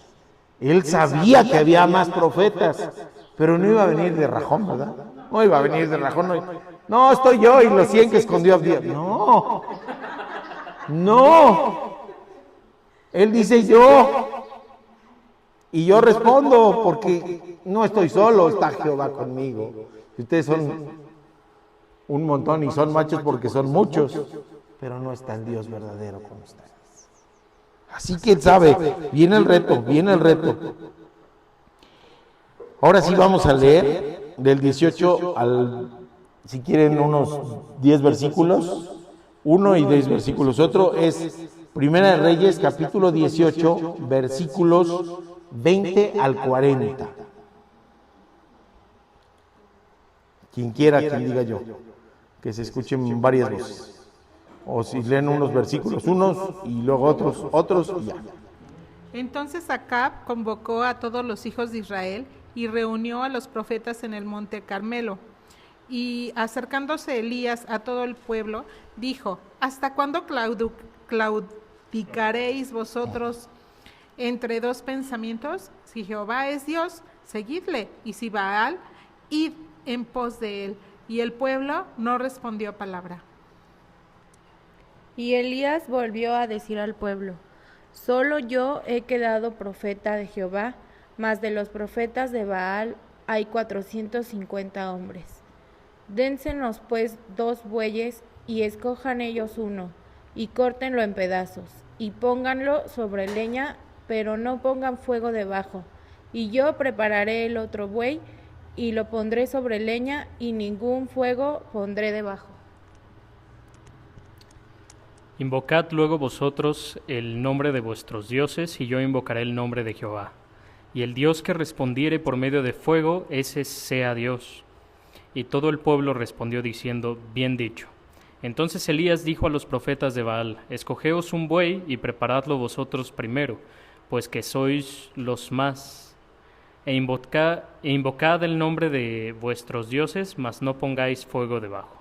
Él sabía que había más profetas, pero no iba a venir de rajón, ¿verdad? No iba a venir de rajón. No, estoy yo y los 100 que escondió Abdías. No. Él dice yo. Y yo respondo, porque no estoy solo, está Jehová conmigo. Ustedes son un montón y son machos porque son muchos, pero no está el Dios verdadero con ustedes. Así que él sabe, viene el reto. Ahora sí vamos a leer del 18 al, si quieren, unos 10 versículos, 1 y 10 versículos. Otro es Primera de Reyes, capítulo 18, versículos 20 al 40. Quien quiera, quien diga yo, que se escuchen varias voces. O si leen unos versículos, unos, y luego otros, y ya. Entonces Acab convocó a todos los hijos de Israel y reunió a los profetas en el monte Carmelo. Y acercándose Elías a todo el pueblo, dijo: ¿hasta cuándo claudicaréis vosotros entre dos pensamientos? Si Jehová es Dios, seguidle, y si Baal, id en pos de él. Y el pueblo no respondió palabra. Y Elías volvió a decir al pueblo: Solo yo he quedado profeta de Jehová, mas de los profetas de Baal hay 450 hombres. Dénsenos pues 2 bueyes, y escojan ellos uno, y córtenlo en pedazos, y pónganlo sobre leña, pero no pongan fuego debajo. Y yo prepararé el otro buey, y lo pondré sobre leña, y ningún fuego pondré debajo. Invocad luego vosotros el nombre de vuestros dioses, y yo invocaré el nombre de Jehová. Y el Dios que respondiere por medio de fuego, ese sea Dios. Y todo el pueblo respondió diciendo, bien dicho. Entonces Elías dijo a los profetas de Baal, escogeos un buey y preparadlo vosotros primero, pues que sois los más, e invocad el nombre de vuestros dioses, mas no pongáis fuego debajo.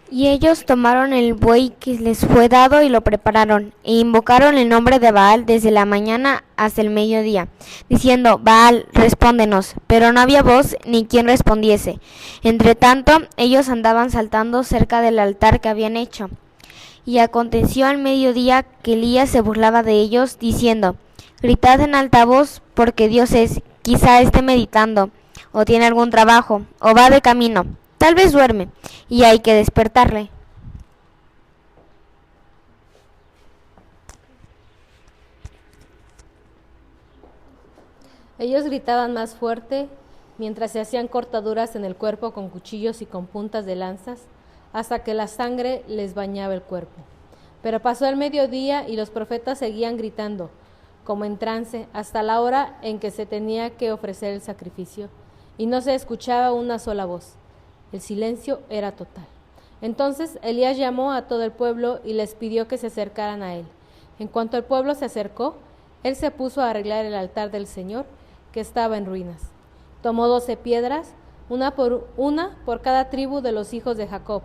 Y ellos tomaron el buey que les fue dado y lo prepararon, e invocaron el nombre de Baal desde la mañana hasta el mediodía, diciendo, Baal, respóndenos. Pero no había voz ni quien respondiese. Entre tanto, ellos andaban saltando cerca del altar que habían hecho. Y aconteció al mediodía que Elías se burlaba de ellos, diciendo, gritad en alta voz, porque Dios es, quizá esté meditando, o tiene algún trabajo, o va de camino. Tal vez duerme, y hay que despertarle. Ellos gritaban más fuerte, mientras se hacían cortaduras en el cuerpo con cuchillos y con puntas de lanzas, hasta que la sangre les bañaba el cuerpo. Pero pasó el mediodía y los profetas seguían gritando, como en trance, hasta la hora en que se tenía que ofrecer el sacrificio, y no se escuchaba una sola voz. El silencio era total. Entonces Elías llamó a todo el pueblo y les pidió que se acercaran a él. En cuanto el pueblo se acercó, él se puso a arreglar el altar del Señor, que estaba en ruinas. Tomó 12 piedras, una por cada tribu de los hijos de Jacob,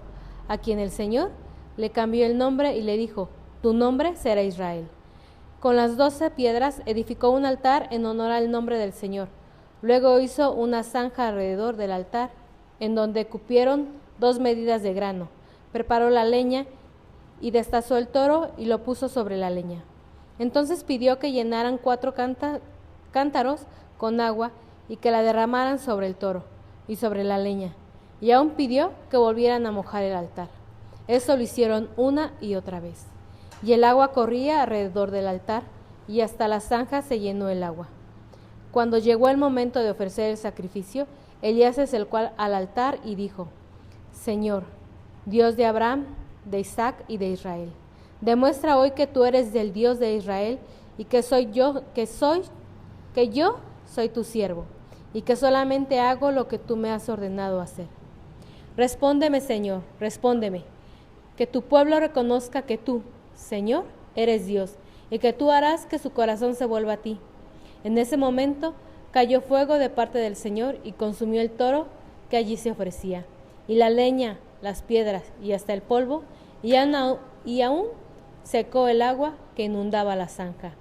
a quien el Señor le cambió el nombre y le dijo, tu nombre será Israel. Con las 12 piedras edificó un altar en honor al nombre del Señor. Luego hizo una zanja alrededor del altar, en donde cupieron 2 medidas de grano. Preparó la leña y destazó el toro y lo puso sobre la leña. Entonces pidió que llenaran 4 cántaros con agua y que la derramaran sobre el toro y sobre la leña. Y aún pidió que volvieran a mojar el altar. Eso lo hicieron una y otra vez. Y el agua corría alrededor del altar y hasta la zanja se llenó el agua. Cuando llegó el momento de ofrecer el sacrificio, Elías se acercó al altar y dijo, Señor, Dios de Abraham, de Isaac y de Israel, demuestra hoy que tú eres del Dios de Israel y que yo soy tu siervo y que solamente hago lo que tú me has ordenado hacer. Respóndeme, Señor, respóndeme, que tu pueblo reconozca que tú, Señor, eres Dios y que tú harás que su corazón se vuelva a ti. En ese momento cayó fuego de parte del Señor y consumió el toro que allí se ofrecía, y la leña, las piedras y hasta el polvo, y aún secó el agua que inundaba la zanja.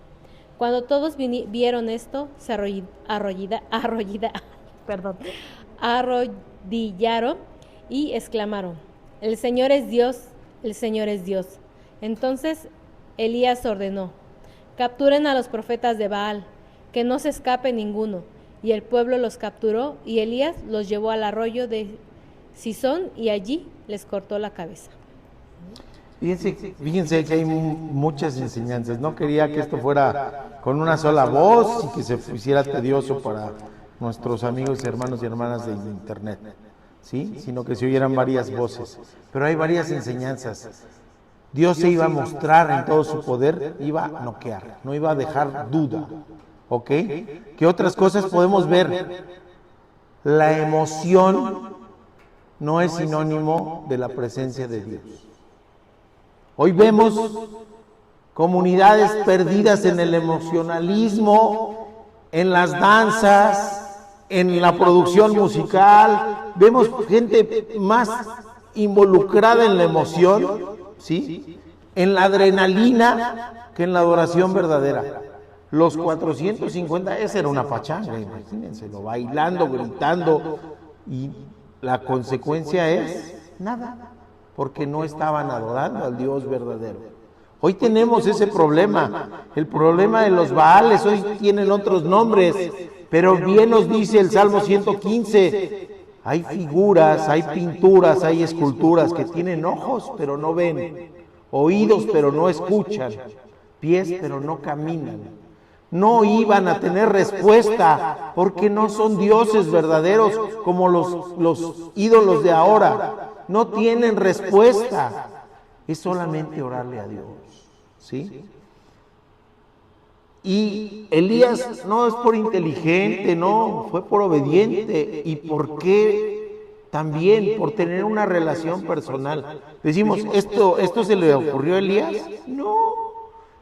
Cuando todos vieron esto, se arrodillaron y exclamaron, el Señor es Dios, el Señor es Dios. Entonces Elías ordenó, capturen a los profetas de Baal, que no se escape ninguno. Y el pueblo los capturó, y Elías los llevó al arroyo de Sison, y allí les cortó la cabeza. Fíjense que hay muchas enseñanzas. No quería que esto fuera con una sola voz y que se hiciera tedioso para nuestros amigos, hermanos y hermanas de internet, ¿sí? Sino que se oyeran varias voces. Pero hay varias enseñanzas. Dios se iba a mostrar en todo su poder, iba a noquear, no iba a dejar duda. ¿Ok? ¿Qué otras cosas podemos ver? La emoción no es sinónimo de la presencia de Dios. Hoy vemos comunidades perdidas en el emocionalismo, en las danzas, en la producción musical. Vemos gente más involucrada en la emoción, ¿sí? En la adrenalina que en la adoración verdadera. Los 450, esa era una pachanga, imagínenselo, bailando, gritando, y la consecuencia es nada, porque no estaban adorando al Dios verdadero. Hoy tenemos ese problema, el problema de los Baales. Hoy tienen otros nombres, pero bien nos dice el Salmo 115, hay figuras, hay pinturas, hay esculturas que tienen ojos pero no ven, oídos pero no escuchan, pies pero no caminan. No iban a tener respuesta porque no son dioses verdaderos como los ídolos de ahora. No tienen respuesta. Es solamente orarle a Dios, ¿sí? Y Elías no es por inteligente, no, fue por obediente. ¿Y por qué? También por tener una relación personal. Decimos, ¿esto se le ocurrió a Elías? No.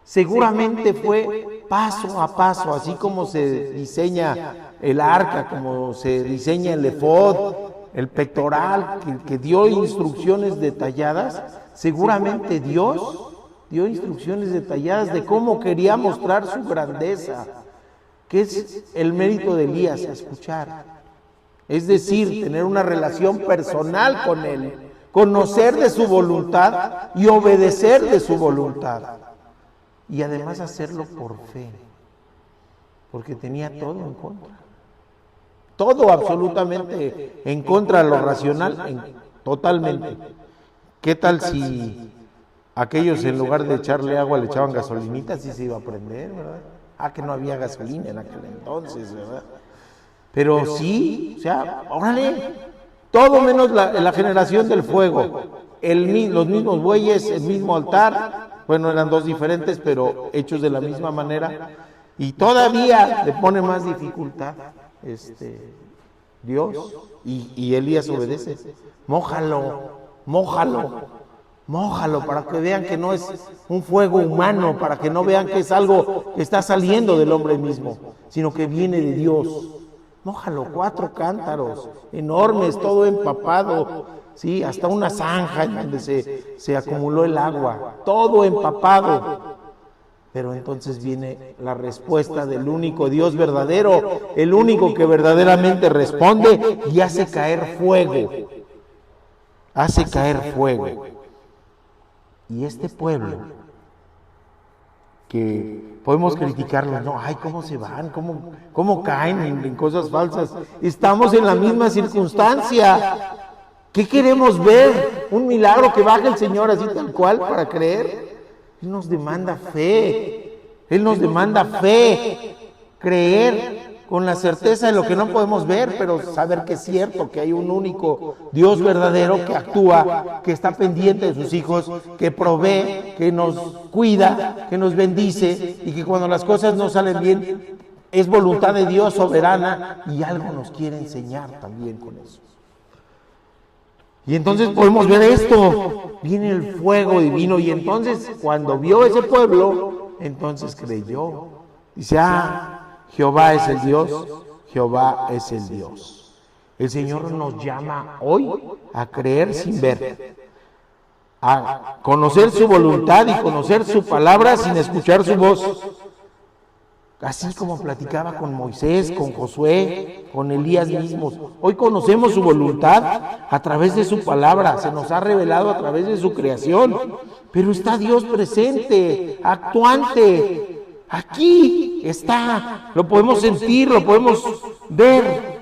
Seguramente fue paso a paso, así como se diseña el arca, como se diseña el efod, el pectoral, que dio instrucciones detalladas. Seguramente Dios dio instrucciones detalladas de cómo quería mostrar su grandeza, que es el mérito de Elías, escuchar. Es decir, tener una relación personal con Él, conocer de su voluntad y obedecer de su voluntad. Y además hacerlo por fe, porque tenía todo en contra. Todo absolutamente en contra de lo racional, totalmente. ¿Qué tal si aquellos en lugar de echarle agua le echaban gasolinita? Sí se iba a prender, ¿verdad? Que no había gasolina en aquel entonces, ¿verdad? Pero sí, o sea, órale, todo menos la generación del fuego. Los mismos bueyes, el mismo altar. Bueno, eran dos diferentes, pero hechos de la misma manera. Y todavía le pone más dificultad Dios. Y Elías obedece. Mójalo para que vean que no es un fuego humano, para que no vean que es algo que está saliendo del hombre mismo, sino que viene de Dios. Mójalo, 4 cántaros enormes, todo empapado. Sí, hasta una zanja en donde se acumuló el agua, todo empapado. Pero entonces viene la respuesta del único Dios verdadero, el único que verdaderamente responde y hace caer fuego. Hace caer fuego. Y este pueblo, que podemos criticarlo, no, ay, cómo se van, cómo caen en cosas falsas. Estamos en la misma circunstancia. ¿Qué queremos ver? ¿Un milagro que baje el Señor así tal cual para creer? Él nos demanda fe. Él nos demanda fe. Creer con la certeza de lo que no podemos ver, pero saber que es cierto, que hay un único Dios verdadero que actúa, que está pendiente de sus hijos, que provee, que nos cuida, que nos bendice, y que cuando las cosas no salen bien, es voluntad de Dios soberana y algo nos quiere enseñar también con eso. Y entonces podemos ver esto, viene el fuego divino, y entonces cuando vio ese pueblo, entonces creyó. Dice, Jehová es el Dios, Jehová es el Dios. El Señor nos llama hoy a creer sin ver, a conocer su voluntad y conocer su palabra sin escuchar su voz. Así como platicaba con Moisés, con Josué, con Elías mismos. Hoy conocemos su voluntad a través de su palabra, se nos ha revelado a través de su creación. Pero está Dios presente, actuante. Aquí está, lo podemos sentir, lo podemos ver.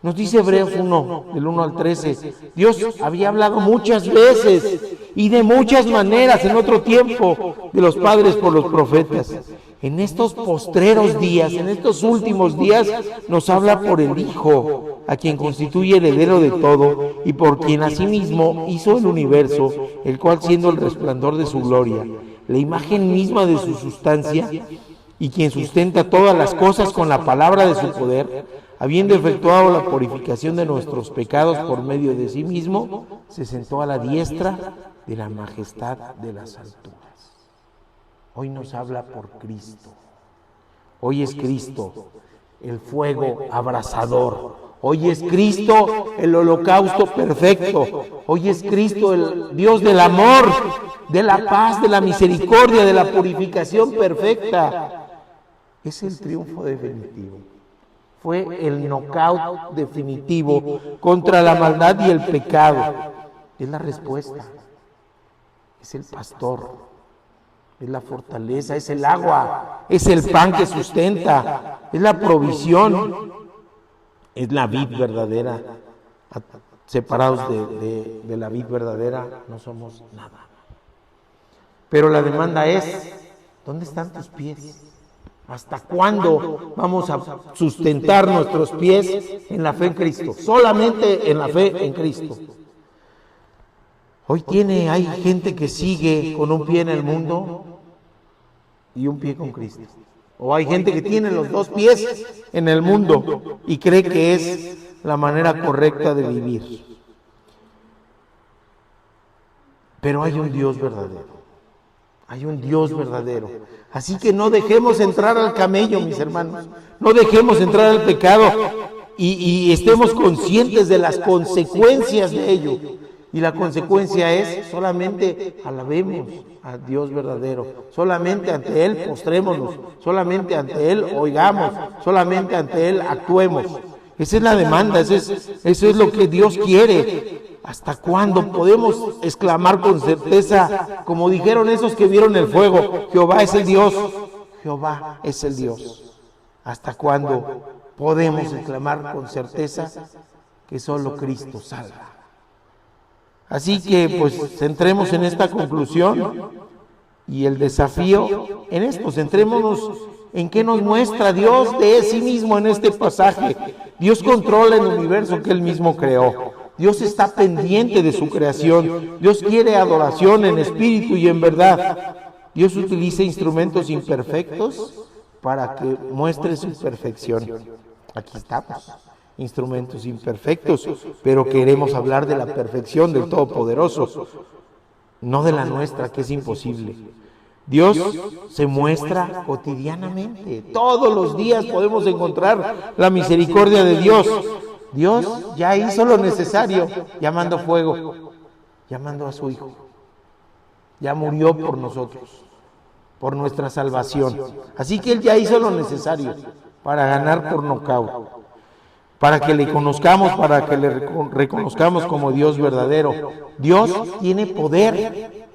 Nos dice Hebreos 1, del 1 al 13, Dios había hablado muchas veces y de muchas maneras en otro tiempo de los padres por los profetas. En estos postreros días, en estos últimos días, nos habla por el Hijo, a quien constituye heredero de todo, y por quien asimismo hizo el universo, el cual siendo el resplandor de su gloria, la imagen misma de su sustancia, y quien sustenta todas las cosas con la palabra de su poder, habiendo efectuado la purificación de nuestros pecados por medio de sí mismo, se sentó a la diestra de la majestad de las alturas. Hoy nos habla por Cristo. Hoy es Cristo, el fuego abrasador. Hoy es Cristo, el holocausto perfecto. Hoy es Cristo, el Dios del amor, de la paz, de la misericordia, de la purificación perfecta. Es el triunfo definitivo. Fue el knockout definitivo contra la maldad y el pecado. Es la respuesta. Es el pastor. Es la fortaleza, es el agua, es el pan que sustenta, es la provisión, es la vid verdadera. Separados de la vid verdadera no somos nada. Pero la demanda es, ¿dónde están tus pies? ¿Hasta cuándo vamos a sustentar nuestros pies en la fe en Cristo? Solamente en la fe en Cristo. Hoy hay gente que sigue con un pie en el mundo y un pie con Cristo. O hay gente que tiene los dos pies en el mundo y cree que es la manera correcta de vivir. Pero hay un Dios verdadero. Hay un Dios verdadero. Así que no dejemos entrar al camello, mis hermanos. No dejemos entrar al pecado y estemos conscientes de las consecuencias de ello. Y la consecuencia es, solamente alabemos a Dios verdadero, solamente ante Él postrémonos, solamente ante Él oigamos, solamente ante Él actuemos. Esa es la demanda, eso es lo que Dios quiere. ¿Hasta cuándo podemos exclamar con certeza, como dijeron esos que vieron el fuego, Jehová es el Dios, Jehová es el Dios? ¿Hasta cuándo podemos exclamar con certeza que solo Cristo salva? Así que pues centremos en esta conclusión y el desafío en esto, centrémonos en qué nos muestra Dios de sí mismo en este pasaje. Dios controla el universo que Él mismo creó. Dios está pendiente de su creación. Dios quiere adoración en espíritu y en verdad. Dios utiliza instrumentos imperfectos para que muestre su perfección. Aquí estamos. Instrumentos imperfectos, pero queremos hablar de la perfección del Todopoderoso, no de la nuestra, que es imposible. Dios se muestra cotidianamente, todos los días podemos encontrar la misericordia de Dios. Dios ya hizo lo necesario, llamando fuego, llamando a su Hijo, ya murió por nosotros, por nuestra salvación. Así que Él ya hizo lo necesario para ganar por nocaut, para que le conozcamos, para que le reconozcamos como Dios verdadero. Dios tiene poder,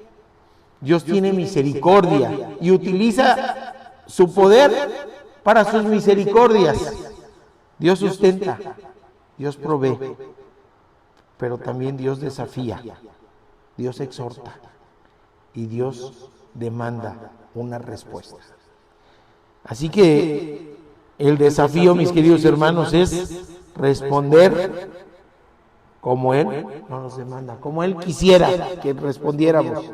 Dios tiene misericordia y utiliza su poder para sus misericordias. Dios sustenta, Dios provee, pero también Dios desafía, Dios exhorta y Dios demanda una respuesta. Así que el desafío, mis queridos hermanos, es responder como Él no nos demanda, como Él quisiera que respondiéramos.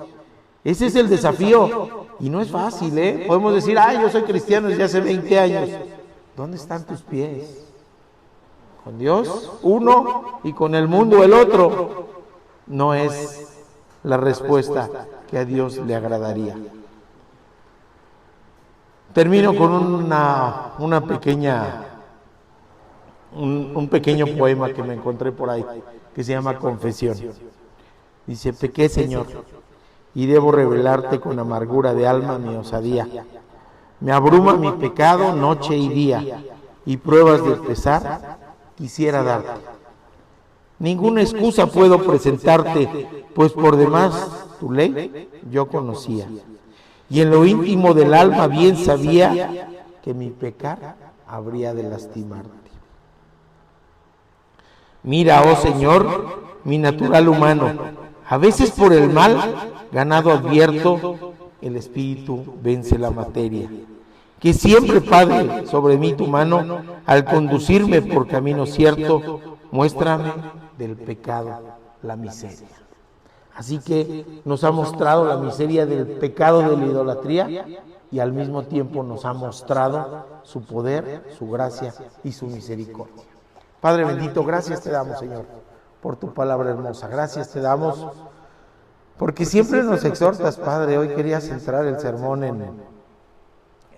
Ese es el desafío y no es fácil, ¿eh? Podemos decir, yo soy cristiano desde hace 20 años. ¿Dónde están tus pies? Con Dios, uno, y con el mundo, el otro. No es la respuesta que a Dios le agradaría. Termino con una pequeña, un pequeño poema que me encontré por ahí, que se llama Confesión. Dice: pequé, Señor, y debo revelarte con amargura de alma mi osadía. Me abruma mi pecado noche y día, y pruebas de pesar quisiera darte. Ninguna excusa puedo presentarte, pues por demás tu ley yo conocía. Y en lo íntimo del alma bien sabía que mi pecar habría de lastimarte. Mira, oh Señor, mi natural humano, a veces por el mal ganado advierto, el espíritu vence la materia. Que siempre, Padre, sobre mí tu mano, al conducirme por camino cierto, muéstrame del pecado la miseria. Así que nos ha mostrado la miseria del pecado de la idolatría y al mismo tiempo nos ha mostrado su poder, su gracia y su misericordia. Padre bendito, gracias te damos, Señor, por tu palabra hermosa. Gracias te damos porque siempre nos exhortas, Padre. Hoy quería centrar el sermón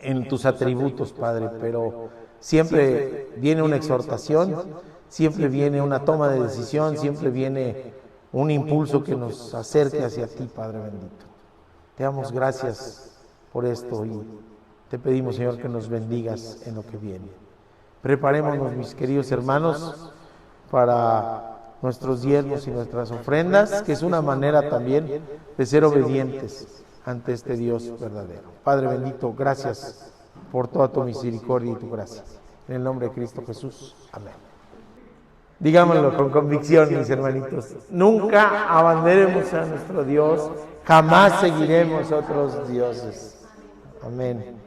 en tus atributos, Padre, pero siempre viene una exhortación, siempre viene una toma de decisión, siempre viene un impulso que nos acerque hacia ti, Padre bendito. Te damos gracias por esto y te pedimos, Señor, que nos bendigas en lo que viene. Preparémonos, mis queridos hermanos, para nuestros diezmos y nuestras ofrendas, que es una manera también de ser obedientes ante este Dios verdadero. Padre bendito, gracias por toda tu misericordia y tu gracia. En el nombre de Cristo Jesús. Amén. Digámoslo con convicción, mis hermanitos. Nunca abandonemos a nuestro Dios, jamás seguiremos otros dioses. Amén.